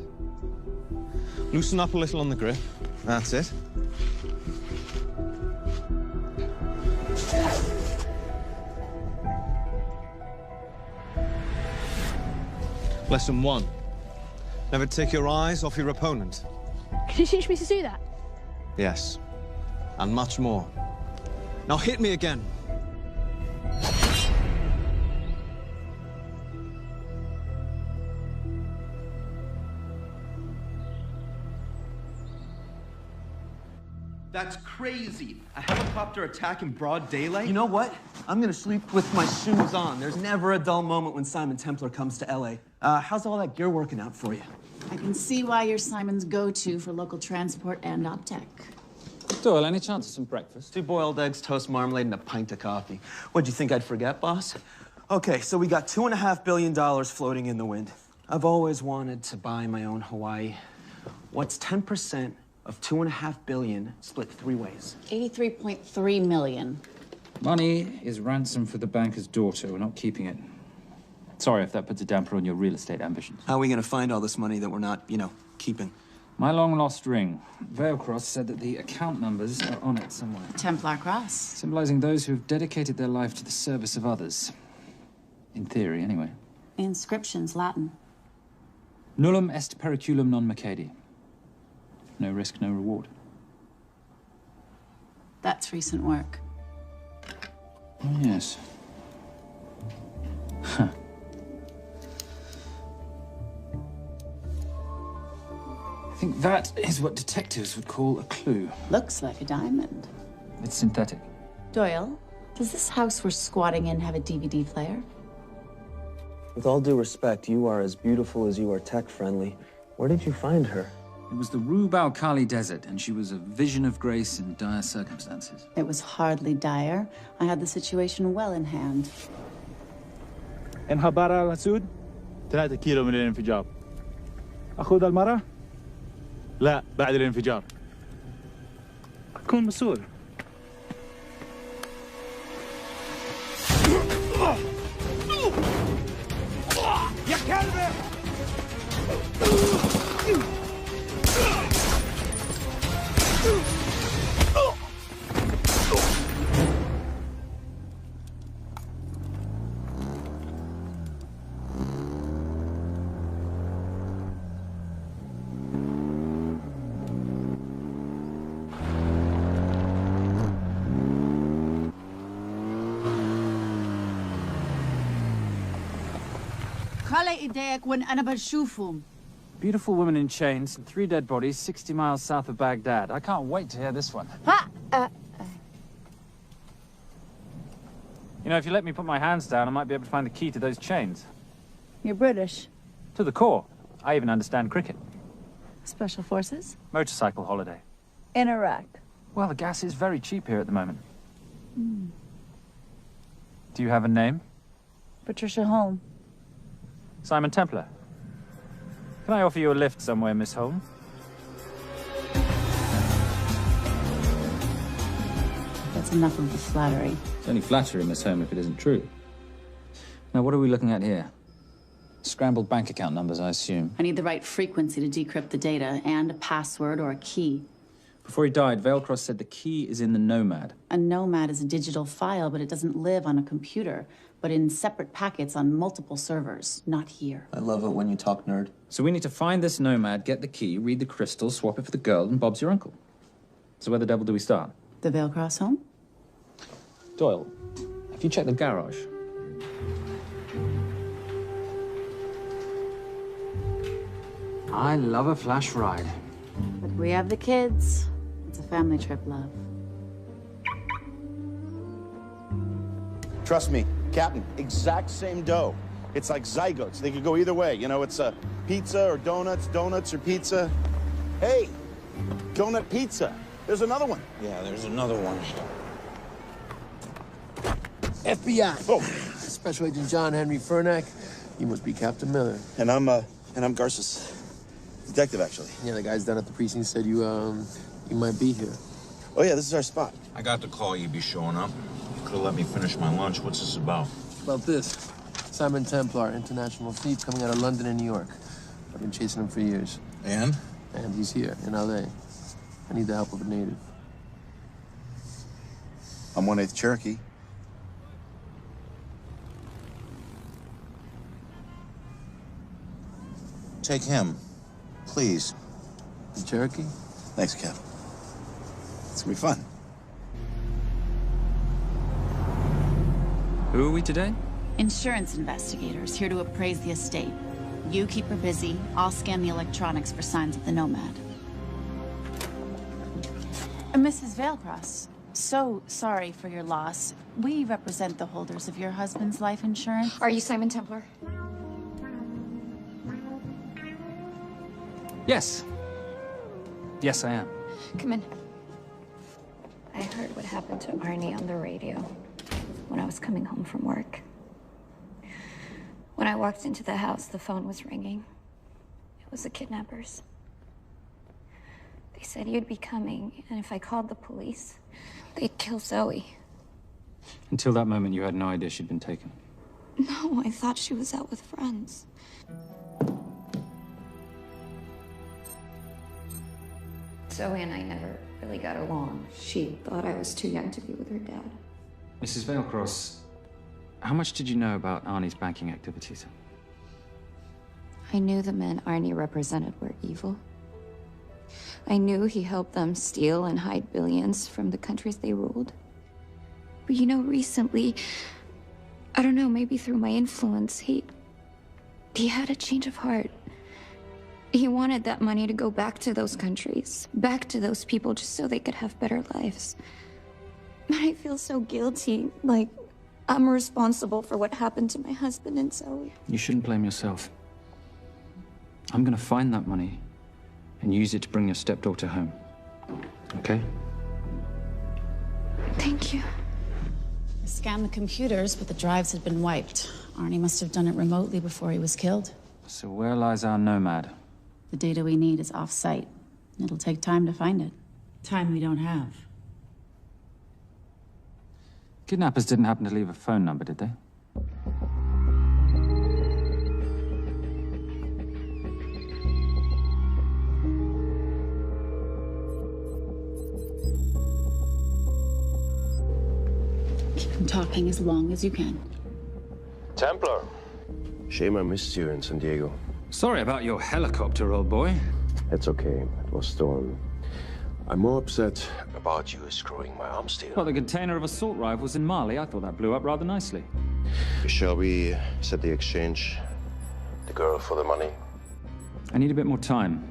Loosen up a little on the grip. That's it. Lesson 1. Never take your eyes off your opponent. Can you teach me to do that? Yes. And much more. Now hit me again. That's crazy. A helicopter attack in broad daylight? You know what? I'm gonna sleep with my shoes on. There's never a dull moment when Simon Templar comes to LA. How's all that gear working out for you? I can see why you're Simon's go-to for local transport and OpTech. Doyle, any chance of some breakfast? 2 boiled eggs, toast, marmalade, and a pint of coffee. What'd you think I'd forget, boss? Okay, so we got $2.5 billion floating in the wind. I've always wanted to buy my own Hawaii. What's 10% of $2.5 billion split 3 ways? 83.3 million. Money is ransom for the banker's daughter. We're not keeping it. Sorry if that puts a damper on your real estate ambitions. How are we gonna find all this money that we're not, keeping? My long-lost ring. Veilcross said that the account numbers are on it somewhere. Templar Cross. Symbolizing those who have dedicated their life to the service of others. In theory, anyway. The inscription's Latin. Nullum est periculum non mercedi. No risk, no reward. That's recent work. Oh, yes. Huh. I think that is what detectives would call a clue. Looks like a diamond. It's synthetic. Doyle, does this house we're squatting in have a DVD player? With all due respect, you are as beautiful as you are tech-friendly. Where did you find her? It was the Rub al-Khali Desert, and she was a vision of grace in dire circumstances. It was hardly dire. I had the situation well in hand. انخبار على السود 3 كيلو من الانفجار. أخذ المرة؟ لا بعد الانفجار. كن مسؤول. يا كلب! Beautiful woman in chains and 3 dead bodies 60 miles south of Baghdad. I can't wait to hear this one. You know, if you let me put my hands down, I might be able to find the key to those chains. You're British. To the core. I even understand cricket. Special Forces? Motorcycle holiday. In Iraq. Well, the gas is very cheap here at the moment. Do you have a name? Patricia Holm. Simon Templar. Can I offer you a lift somewhere, Miss Holm? That's enough of the flattery. It's only flattery, Miss Holm, if it isn't true. Now, what are we looking at here? Scrambled bank account numbers, I assume. I need the right frequency to decrypt the data and a password or a key. Before he died, Veilcross said the key is in the Nomad. A Nomad is a digital file, but it doesn't live on a computer, but in separate packets on multiple servers, not here. I love it when you talk nerd. So we need to find this Nomad, get the key, read the crystal, swap it for the girl, and Bob's your uncle. So where the devil do we start? The Veilcross home? Doyle, have you checked the garage? I love a flash ride. But we have the kids. It's a family trip, love. Trust me, Captain, exact same dough. It's like zygotes. They could go either way. You know, it's a pizza or donuts, donuts or pizza. Hey, donut pizza. There's another one. Yeah, there's another one. FBI. Oh. Special Agent John Henry Furnack. You must be Captain Miller. And I'm Garces. Detective, actually. Yeah, the guys down at the precinct said you might be here. Oh, yeah, this is our spot. I got the call you'd be showing up. You could have let me finish my lunch. What's this about? About this. Simon Templar, international thief coming out of London and New York. I've been chasing him for years. And? And he's here, in L.A. I need the help of a native. I'm 1/8 Cherokee. Take him, please. The Cherokee? Thanks, Cap. It's gonna be fun. Who are we today? Insurance investigators here to appraise the estate. You keep her busy. I'll scan the electronics for signs of the Nomad. Mrs. Veilcross, so sorry for your loss. We represent the holders of your husband's life insurance. Are you Simon Templar? Yes. Yes, I am. Come in. I heard what happened to Arnie on the radio when I was coming home from work. When I walked into the house, the phone was ringing. It was the kidnappers. They said you'd be coming, and if I called the police, they'd kill Zoe. Until that moment, you had no idea she'd been taken. No, I thought she was out with friends. Zoe and I never really got along. She thought I was too young to be with her dad. Mrs. Vailcross, how much did you know about Arnie's banking activities? I knew the men Arnie represented were evil. I knew he helped them steal and hide billions from the countries they ruled. But you know, recently, I don't know, maybe through my influence, he had a change of heart. He wanted that money to go back to those countries, back to those people, just so they could have better lives. But I feel so guilty, like I'm responsible for what happened to my husband and Zoe. You shouldn't blame yourself. I'm gonna find that money and use it to bring your stepdaughter home. Okay? Thank you. I scanned the computers, but the drives had been wiped. Arnie must have done it remotely before he was killed. So where lies our nomad? The data we need is off-site. It'll take time to find it. Time we don't have. Kidnappers didn't happen to leave a phone number, did they? Keep them talking as long as you can. Templar. Shame I missed you in San Diego. Sorry about your helicopter, old boy. It's okay. It was stolen. I'm more upset about you screwing my arms deal. Well, the container of assault rifles in Mali, I thought that blew up rather nicely. Shall we set the exchange? The girl for the money? I need a bit more time.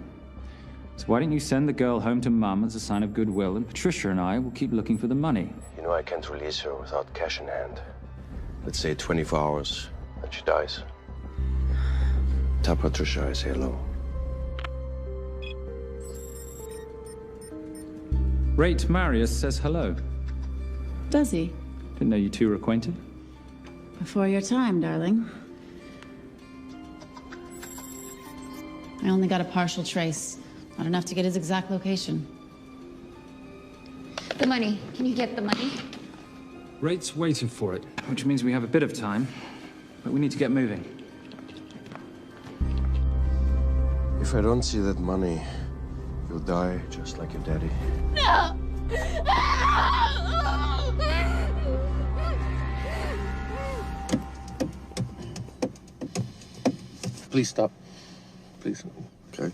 So why don't you send the girl home to Mum as a sign of goodwill, and Patricia and I will keep looking for the money. You know I can't release her without cash in hand. Let's say 24 hours, then she dies. Tell Patricia I say hello. Rate Marius says hello. Does he? Didn't know you two were acquainted. Before your time, darling. I only got a partial trace. Not enough to get his exact location. The money. Can you get the money? Rate's waiting for it, which means we have a bit of time, but we need to get moving. If I don't see that money, you'll die just like your daddy. No! Please stop. Please. Okay.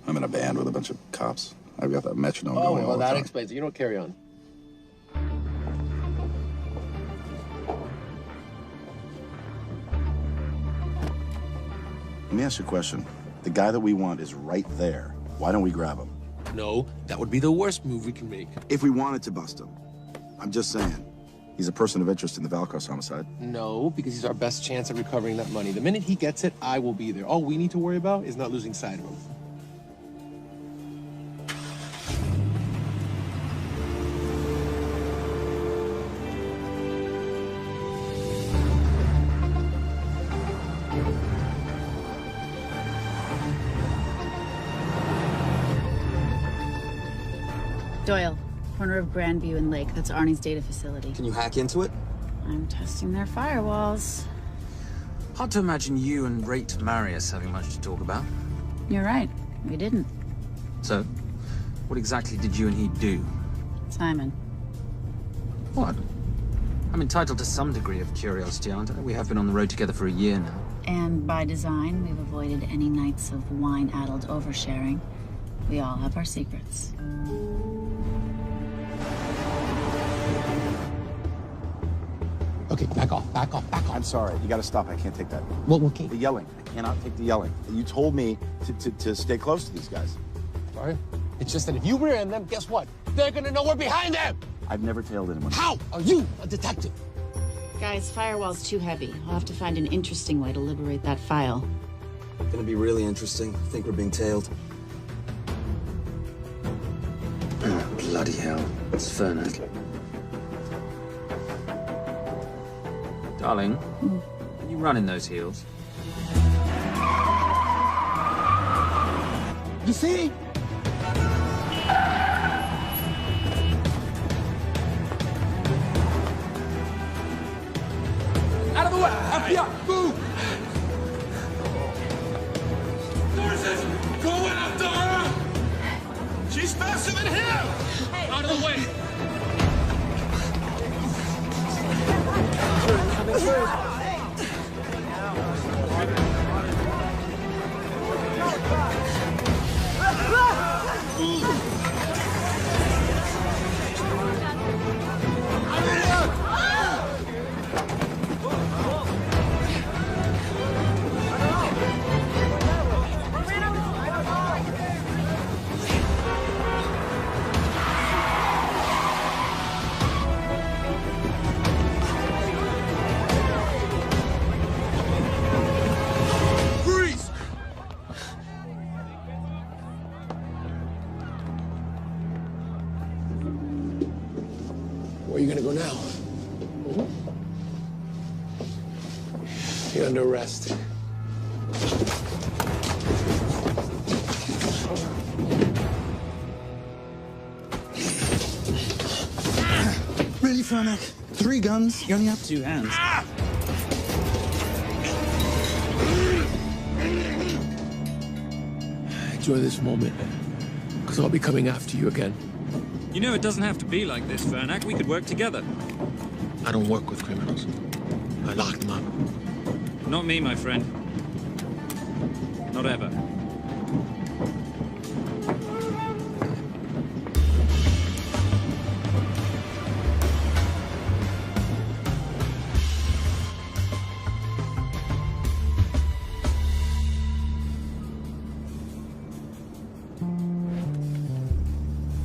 I'm in a band with a bunch of cops. I've got that metronome going all well, the that time. explains it. You don't carry on. Let me ask you a question. The guy that we want is right there. Why don't we grab him? No, that would be the worst move we can make. If we wanted to bust him. I'm just saying. He's a person of interest in the Valcross homicide. No, because he's our best chance at recovering that money. The minute he gets it, I will be there. All we need to worry about is not losing sight of him. Doyle, corner of Grandview and Lake. That's Arnie's data facility. Can you hack into it? I'm testing their firewalls. Hard to imagine you and Rate Marius having much to talk about. You're right. We didn't. So, what exactly did you and he do? Simon. What? I'm entitled to some degree of curiosity, aren't I? We have been on the road together for a year now. And by design, we've avoided any nights of wine-addled oversharing. We all have our secrets. Okay, back off, back off, back off. I'm sorry. You got to stop. I can't take that. Well, okay. The yelling. I cannot take the yelling. You told me to stay close to these guys. Sorry? It's just that if you rear end them, guess what? They're gonna know we're behind them! I've never tailed anyone. How are you a detective? Guys, firewall's too heavy. I'll have to find an interesting way to liberate that file. Gonna be really interesting. I think we're being tailed. Bloody hell. It's Fernet. Darling, can you run in those heels? You see? Out of the way! FBI! Move! Doris, go out, Dora! She's faster than him! Hey. Out of the way! Coming through. Where are you gonna go now? You're under arrest. Really, Fernac? 3 guns? You only have 2 hands. Enjoy this moment, because I'll be coming after you again. You know, it doesn't have to be like this, Fernac. We could work together. I don't work with criminals. I lock them up. Not me, my friend. Not ever.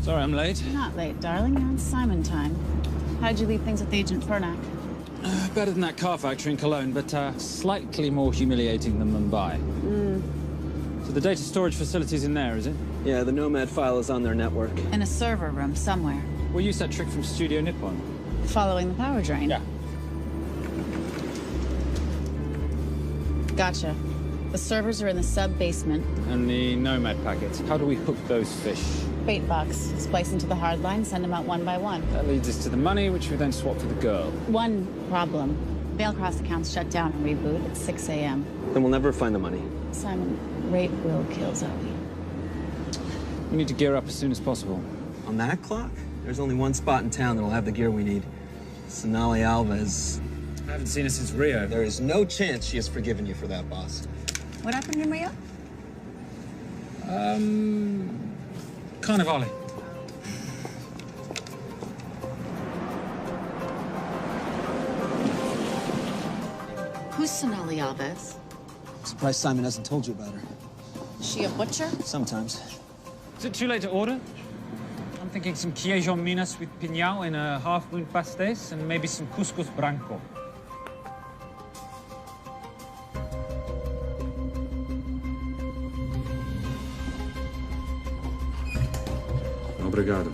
Sorry I'm late. Not late, darling. You're on Simon time. How'd you leave things with Agent Fernac? Better than that car factory in Cologne, but slightly more humiliating than Mumbai. So the data storage facility's in there, is it? Yeah, the Nomad file is on their network. In a server room somewhere. We'll use that trick from Studio Nippon. Following the power drain? Yeah. Gotcha. The servers are in the sub-basement. And the Nomad packets. How do we hook those fish? Bait box. Splice into the hard line, send them out one by one. That leads us to the money, which we then swap for the girl. One problem. Bailcross accounts shut down and reboot at 6 a.m. Then we'll never find the money. Simon, rape will kill Zoe. We need to gear up as soon as possible. On that clock? There's only one spot in town that'll have the gear we need. Sonali Alves. I haven't seen her since Rio. There is no chance she has forgiven you for that, boss. What happened in Rio? Carnivale. Who's Sonali Alves? Surprised Simon hasn't told you about her. Is she a butcher? Sometimes. Is it too late to order? I'm thinking some queijo minas with piñao in a half-moon pastéis and maybe some couscous branco. Obrigado.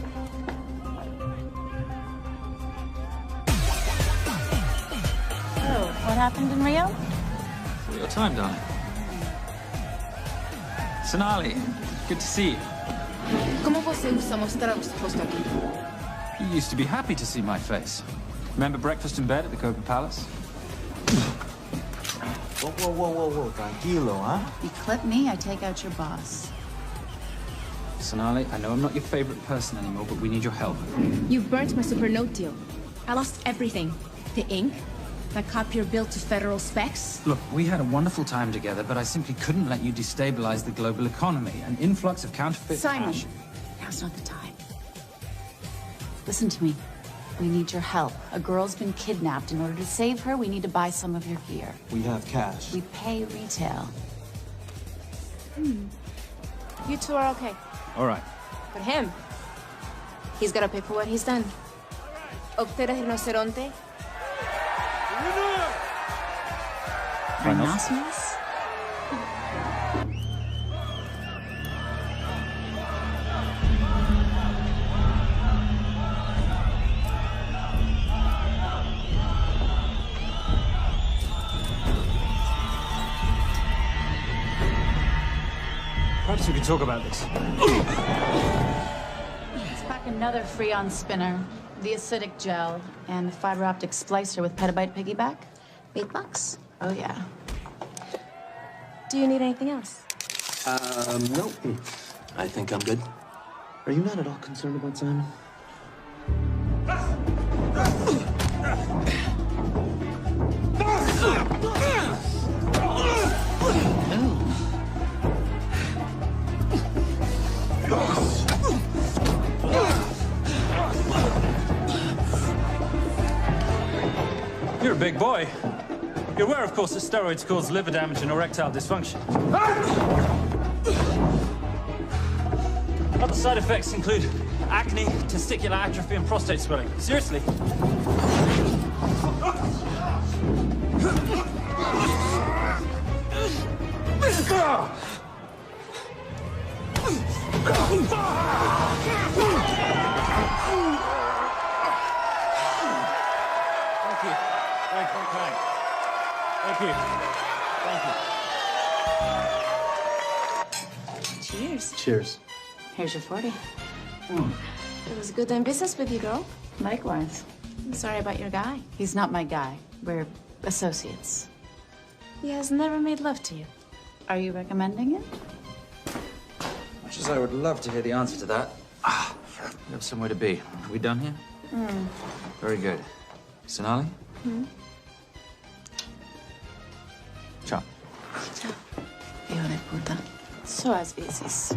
Oh, what happened in Rio? For your time, darling. Sonali, good to see you. ¿Cómo você usa mostrar o seu rosto aqui? You used to be happy to see my face. Remember breakfast in bed at the Copa Palace? Whoa. Tranquilo, huh? You clip me, I take out your boss. Sonali, I know I'm not your favorite person anymore, but we need your help. You've burnt my super note deal. I lost everything. The ink, that copier built to federal specs. Look, we had a wonderful time together, but I simply couldn't let you destabilize the global economy. An influx of counterfeit Simon, cash. now's not the time. Listen to me. We need your help. A girl's been kidnapped. In order to save her, we need to buy some of your gear. We have cash. We pay retail. You two are okay. All right. But him, he's gotta pay for what he's done. Obter el rinoceronte. Rhinoceros? so we can talk about this. Let's pack another Freon spinner, the acidic gel, and the fiber optic splicer with petabyte piggyback. $8? Oh, yeah. Do you need anything else? No. I think I'm good. Are you not at all concerned about Simon? You're a big boy. You're aware, of course, that steroids cause liver damage and erectile dysfunction. Other side effects include acne, testicular atrophy, and prostate swelling. Seriously. Thank you. Cheers. Cheers. Here's your 40. It was good doing business with you, girl. Likewise. I'm sorry about your guy. He's not my guy. We're associates. He has never made love to you. Are you recommending it? Much as I would love to hear the answer to that, we have somewhere to be. Are we done here? Very good. Sonali? Ciao. Ciao. Hijo de puta. So as veces.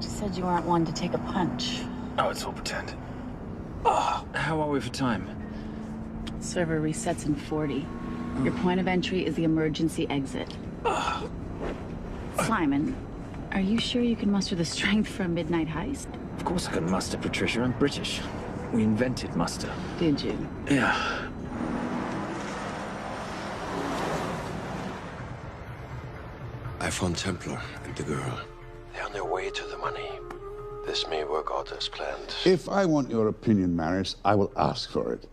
You said you weren't one to take a punch. Oh, it's all pretend. How are we for time? Server resets in 40. Your point of entry is the emergency exit. Simon, are you sure you can muster the strength for a midnight heist? Of course I can muster, Patricia. I'm British. We invented muster. Did you? Yeah. I found Templar and the girl. They're on their way to the money. This may work out as planned. If I want your opinion, Maris, I will ask for it.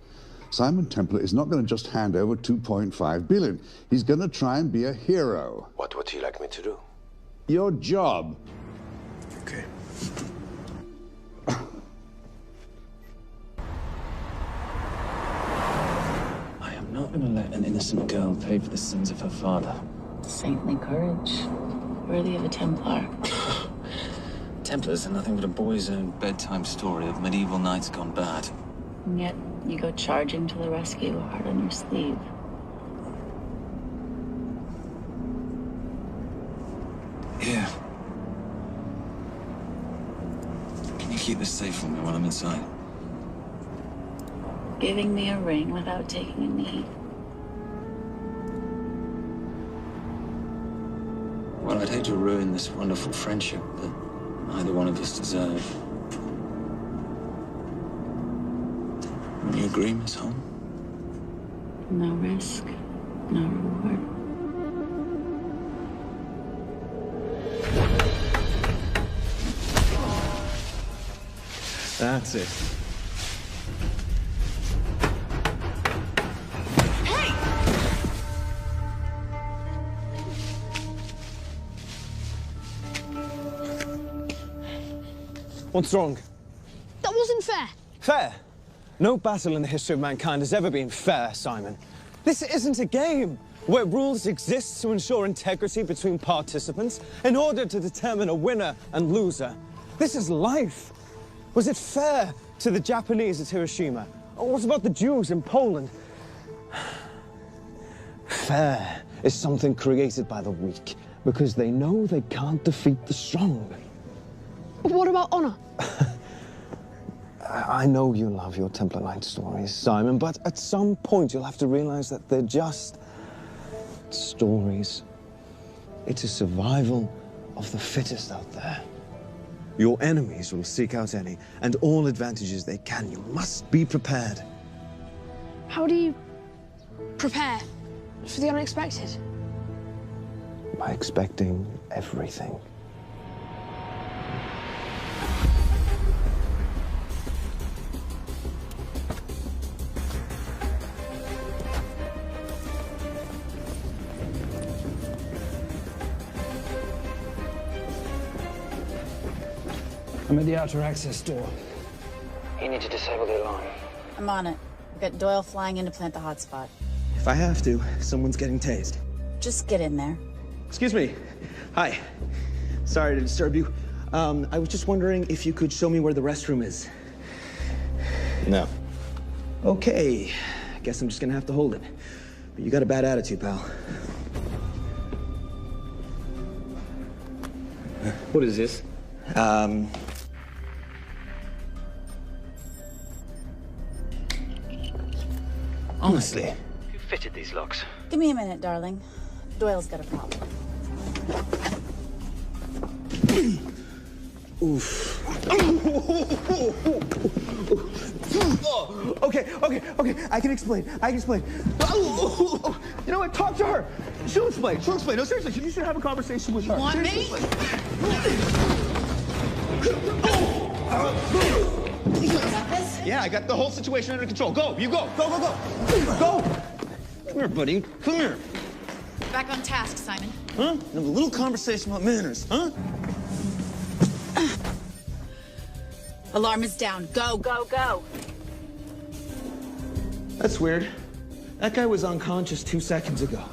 Simon Templar is not going to just hand over 2.5 billion. He's going to try and be a hero. What would he like me to do? Your job. Okay. I am not going to let an innocent girl pay for the sins of her father. Saintly courage. Worthy of a Templar. Templars are nothing but a boy's own bedtime story of medieval knights gone bad. And yet, you go charging to the rescue, heart on your sleeve. Yeah. Can you keep this safe for me while I'm inside? Giving me a ring without taking a knee. Well, I'd hate to ruin this wonderful friendship that neither one of us deserve. You agree, Miss Holm? No risk, no reward. That's it. What's wrong? That wasn't fair. Fair? No battle in the history of mankind has ever been fair, Simon. This isn't a game where rules exist to ensure integrity between participants in order to determine a winner and loser. This is life. Was it fair to the Japanese at Hiroshima? Or what about the Jews in Poland? Fair is something created by the weak because they know they can't defeat the strong. But what about honor? I know you love your Templar Knight stories, Simon, but at some point you'll have to realize that they're just stories. It's a survival of the fittest out there. Your enemies will seek out any and all advantages they can. You must be prepared. How do you prepare for the unexpected? By expecting everything. I'm at the outer access door. You need to disable the alarm. I'm on it. We've got Doyle flying in to plant the hotspot. If I have to, someone's getting tased. Just get in there. Excuse me. Hi. Sorry to disturb you. I was just wondering if you could show me where the restroom is. No. Okay. Guess I'm just gonna have to hold it. But you got a bad attitude, pal. What is this? Honestly. Who fitted these locks? Give me a minute, darling. Doyle's got a problem. Oof. Okay. I can explain. You know what? Talk to her. She'll explain. No, seriously, you should have a conversation with her. You want me? Yeah, I got the whole situation under control. Go, you go. Go. Come here, buddy. Come here. Back on task, Simon. Huh? Have a little conversation about manners, huh? Alarm is down. Go. That's weird. That guy was unconscious 2 seconds ago.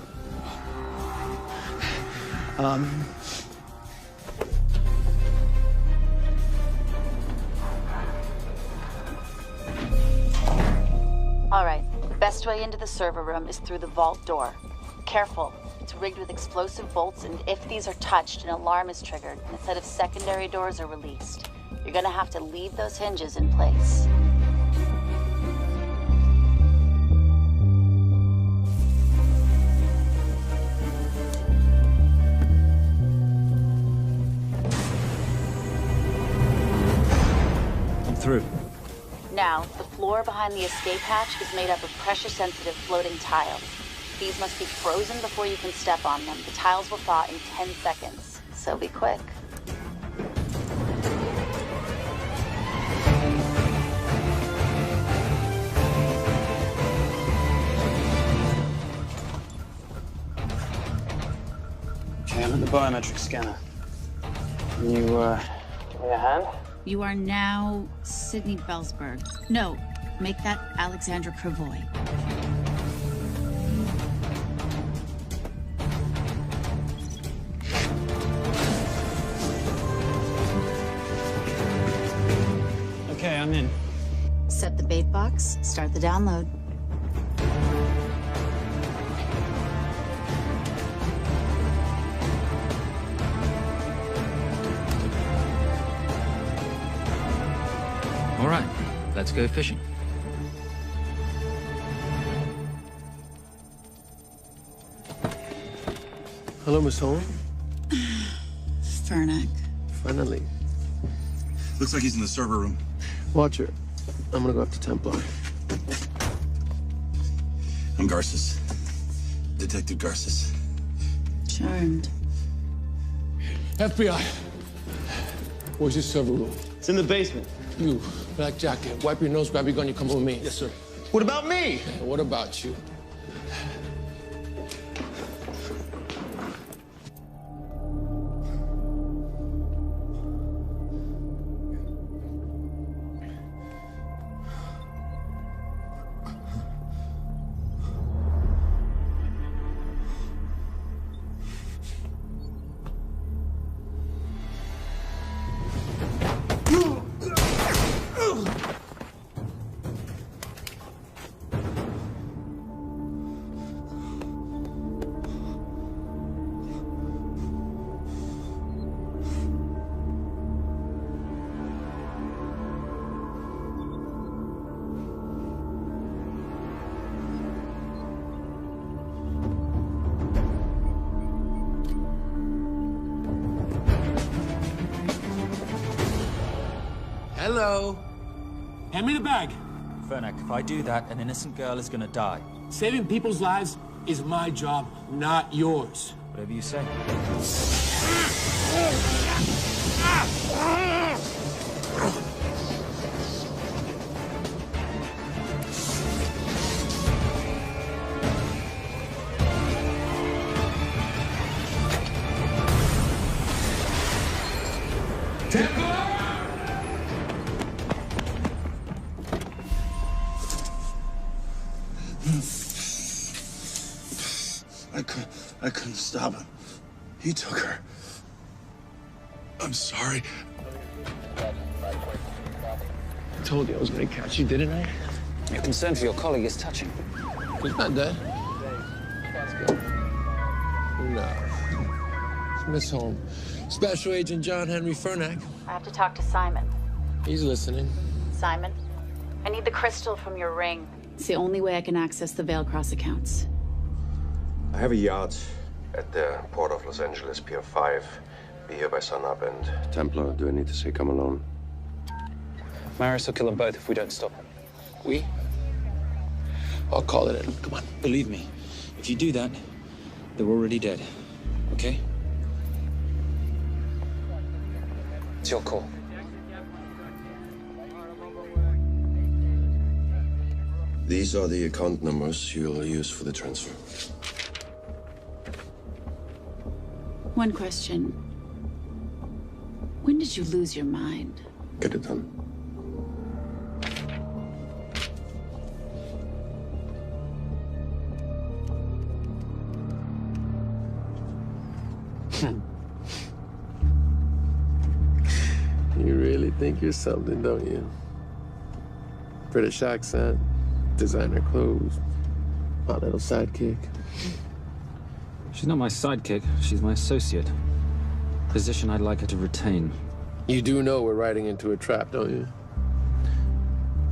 All right. The best way into the server room is through the vault door. Careful. It's rigged with explosive bolts, and if these are touched, an alarm is triggered, and a set of secondary doors are released. You're gonna have to leave those hinges in place. I'm through. Now, the floor behind the escape hatch is made up of pressure-sensitive floating tiles. These must be frozen before you can step on them. The tiles will thaw in 10 seconds, so be quick. Okay, I'm at the biometric scanner. Can you, give me a hand? You are now Sydney Bellsberg. No, make that Alexandra Cravoy. Okay, I'm in. Set the bait box, start the download. All right, let's go fishing. Hello, Miss Holmes. Fernack. Finally. Looks like he's in the server room. Watcher, I'm gonna go up to Templar. I'm Garces. Detective Garces. Charmed. FBI. Where's your server room? It's in the basement. You, black jacket, wipe your nose, grab your gun, you come with me. Yes, sir. What about me? Yeah, what about you? Hello. Hand me the bag. Fernack, if I do that, an innocent girl is gonna die. Saving people's lives is my job, not yours. Whatever you say. You took her. I'm sorry. I told you I was gonna catch you, didn't I? Your concern for your colleague is touching. He's not dead. No. It's Miss Holmes. Special Agent John Henry Fernack. I have to talk to Simon. He's listening. Simon, I need the crystal from your ring. It's the only way I can access the Veilcross accounts. I have a yacht at the port of Los Angeles, Pier 5. Be here by sunup, and Templar, do I need to say come alone? Maris will kill them both if we don't stop him. We? I'll call it in. Come on. Believe me, if you do that, they're already dead. Okay? It's your call. These are the account numbers you'll use for the transfer. One question. When did you lose your mind? Get it done. You really think you're something, don't you? British accent, designer clothes, my little sidekick. She's not my sidekick. She's my associate. Position I'd like her to retain. You do know we're riding into a trap, don't you?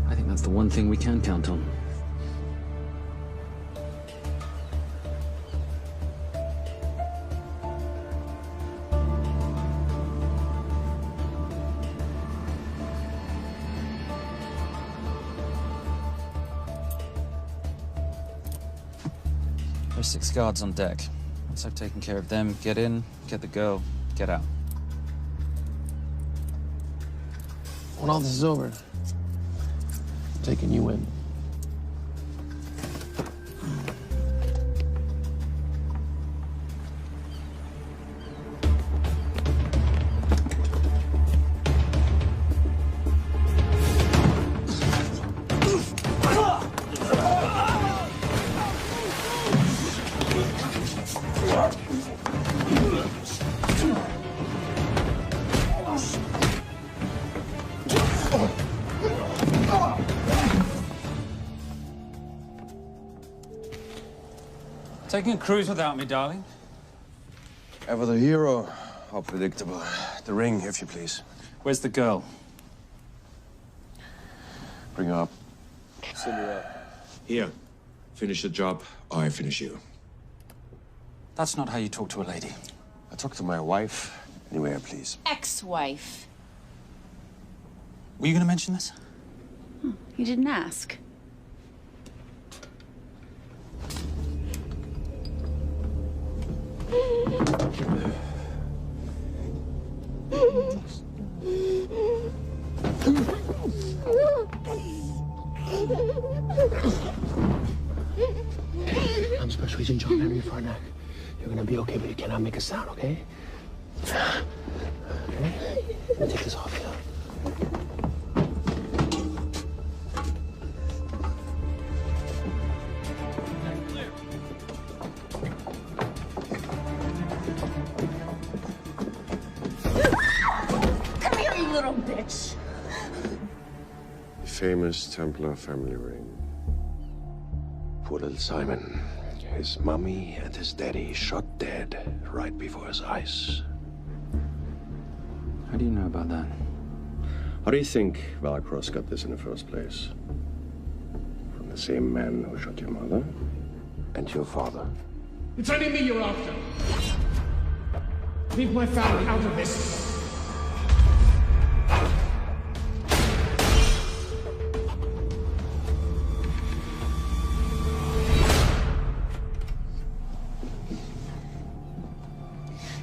I think that's the one thing we can count on. There's 6 guards on deck. Once I've taken care of them, get in, get the girl, get out. When all this is over, I'm taking you in. Taking a cruise without me, darling? Ever the hero? How predictable. The ring, if you please. Where's the girl? Bring her up. Send her up. Here. Finish the job, or I finish you. That's not how you talk to a lady. I talk to my wife anywhere, please. Ex-wife. Were you going to mention this? You didn't ask. I'm Special Agent John Henry Fernack. You're gonna be okay, but you cannot make a sound, okay? Okay? Let me take this off you. Come here, you little bitch. Famous Templar family ring. Poor little Simon. His mommy and his daddy shot dead right before his eyes. How do you know about that? How do you think Veilcross got this in the first place? From the same man who shot your mother and your father. It's only me you're after. Leave my family out of this.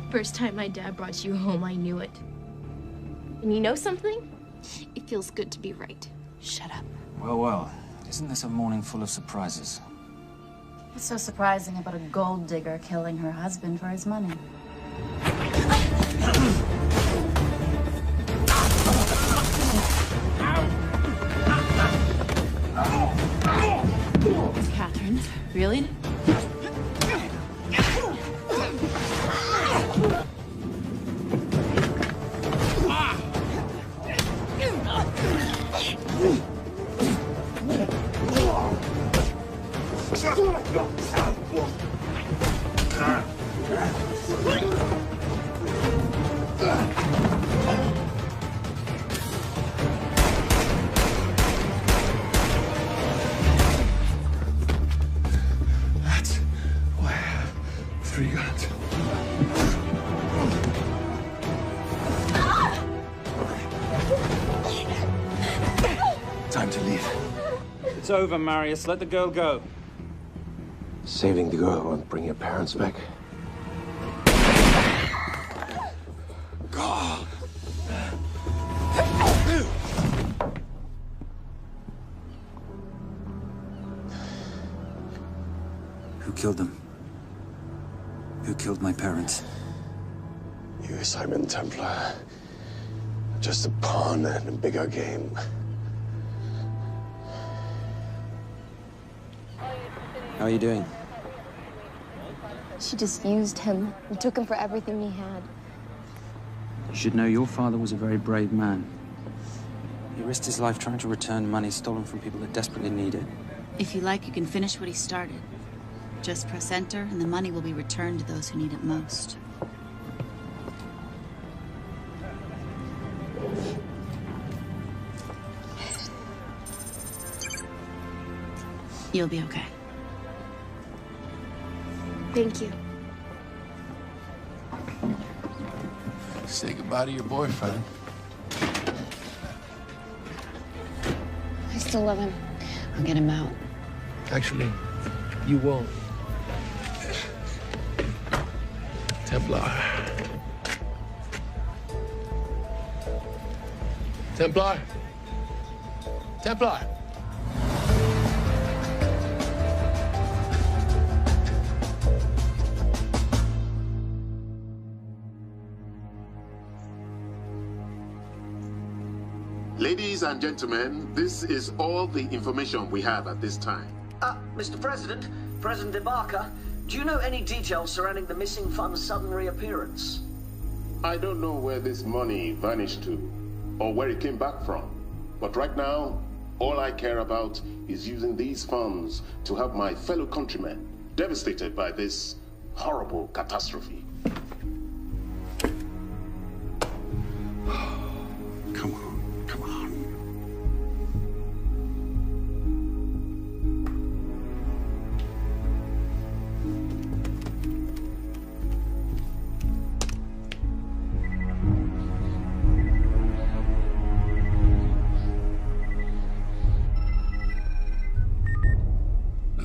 First time my dad brought you home, I knew it. And you know something? It feels good to be right. Shut up. Well, well. Isn't this a morning full of surprises? What's so surprising about a gold digger killing her husband for his money? Catherine, really? That's why I have 3 guns. Time to leave. It's over, Marius. Let the girl go. Saving the girl won't bring your parents back. God. Who killed them? Who killed my parents? You, Simon Templar. Just a pawn in a bigger game. How are you doing? She just used him and took him for everything he had. You should know your father was a very brave man. He risked his life trying to return money stolen from people that desperately need it. If you like, you can finish what he started. Just press enter, and the money will be returned to those who need it most. You'll be okay. Thank you. Say goodbye to your boyfriend. I still love him. I'll get him out. Actually, you won't. Templar. Templar. Templar. Ladies and gentlemen, this is all the information we have at this time. Mr. President, President Ibaka, do you know any details surrounding the missing fund's sudden reappearance? I don't know where this money vanished to, or where it came back from. But right now, all I care about is using these funds to help my fellow countrymen devastated by this horrible catastrophe. Come on, come on.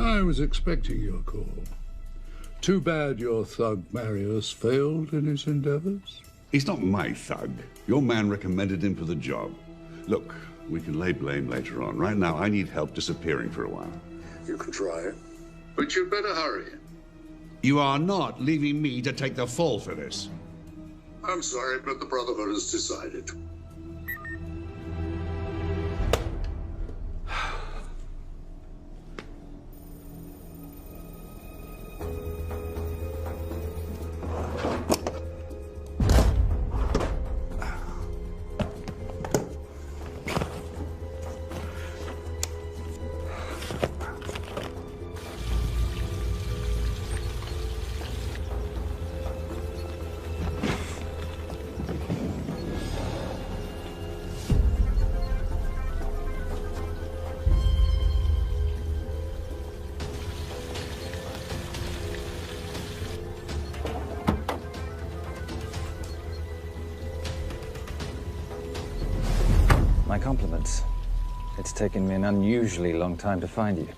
I was expecting your call. Too bad your thug Marius failed in his endeavors. He's not my thug. Your man recommended him for the job. Look, we can lay blame later on. Right now, I need help disappearing for a while. You can try it, but you'd better hurry. You are not leaving me to take the fall for this. I'm sorry, but the Brotherhood has decided. My compliments. It's taken me an unusually long time to find you.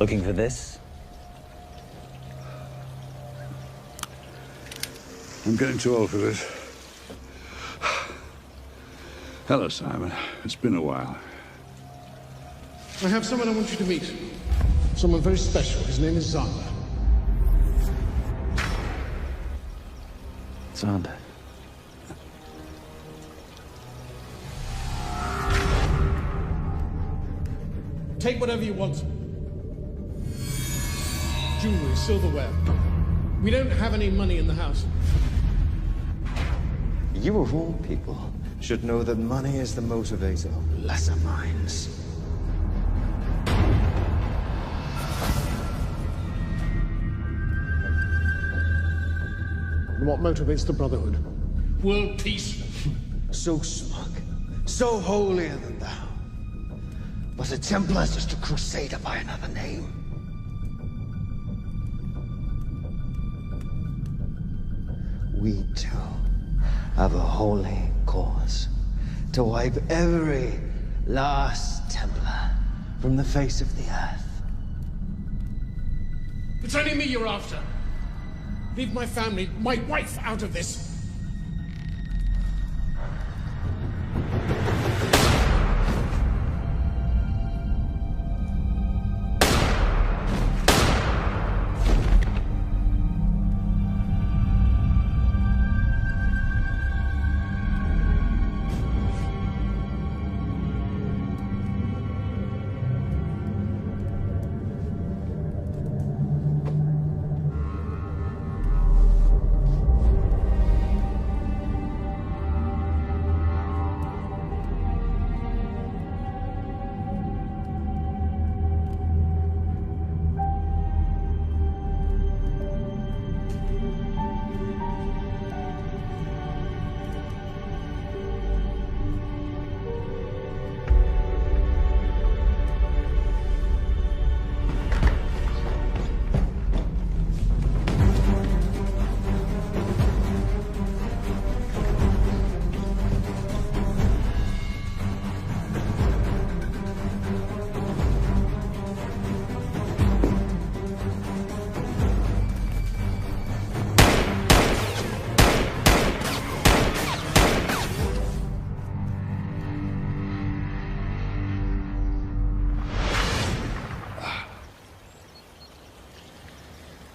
Looking for this? I'm getting too old for this. Hello, Simon. It's been a while. I have someone I want you to meet. Someone very special. His name is Zander. Zander. Take whatever you want. Jewelry, silverware. We don't have any money in the house. You of all people should know that money is the motivator of lesser minds. And what motivates the Brotherhood? World peace. So smug, so holier than thou. But a Templar's just a crusader by another name. We too have a holy cause to wipe every last Templar from the face of the earth. It's only me you're after. Leave my family, my wife, out of this.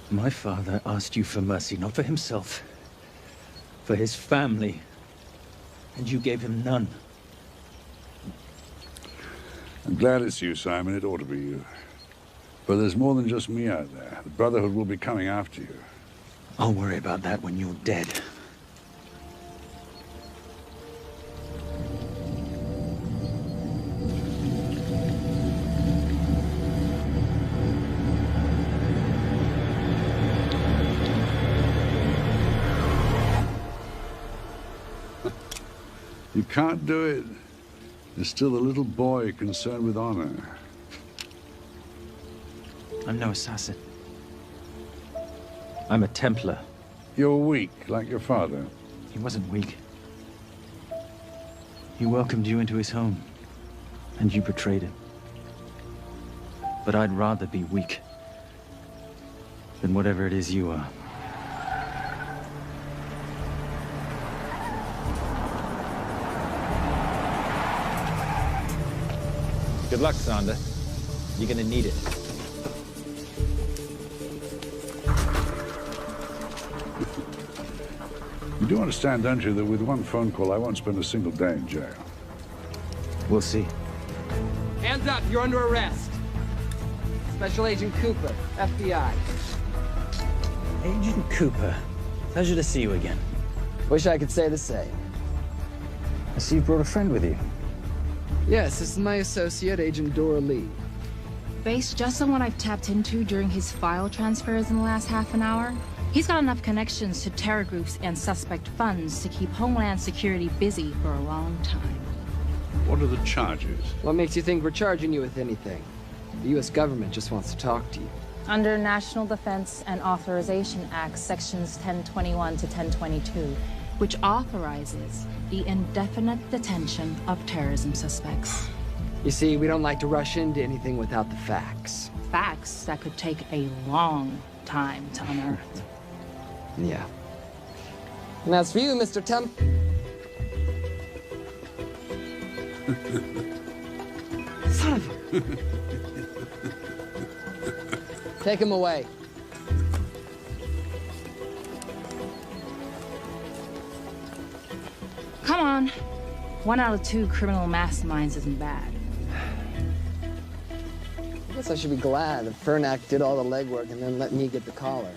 My father asked you for mercy, not for himself, for his family, and you gave him none. I'm glad it's you, Simon. It ought to be you. But there's more than just me out there. The Brotherhood will be coming after you. I'll worry about that when you're dead. You can't do it. There's still a little boy concerned with honor. I'm no assassin. I'm a Templar. You're weak, like your father. He wasn't weak. He welcomed you into his home, and you betrayed him. But I'd rather be weak than whatever it is you are. Good luck, Zander. You're gonna need it. You do understand, don't you, that with one phone call, I won't spend a single day in jail. We'll see. Hands up, you're under arrest. Special Agent Cooper, FBI. Agent Cooper, pleasure to see you again. Wish I could say the same. I see you brought a friend with you. Yes, this is my associate, Agent Dora Lee. Based just on what I've tapped into during his file transfers in the last half an hour, he's got enough connections to terror groups and suspect funds to keep Homeland Security busy for a long time. What are the charges? What makes you think we're charging you with anything? The U.S. government just wants to talk to you. Under National Defense and Authorization Act, Sections 1021 to 1022, which authorizes the indefinite detention of terrorism suspects. You see, we don't like to rush into anything without the facts. Facts that could take a long time to unearth. Yeah. And as for you, Mr. Temp... Son of a... Take him away. Come on. 1 out of 2 criminal masterminds isn't bad. I guess I should be glad that Fernak did all the legwork and then let me get the collar.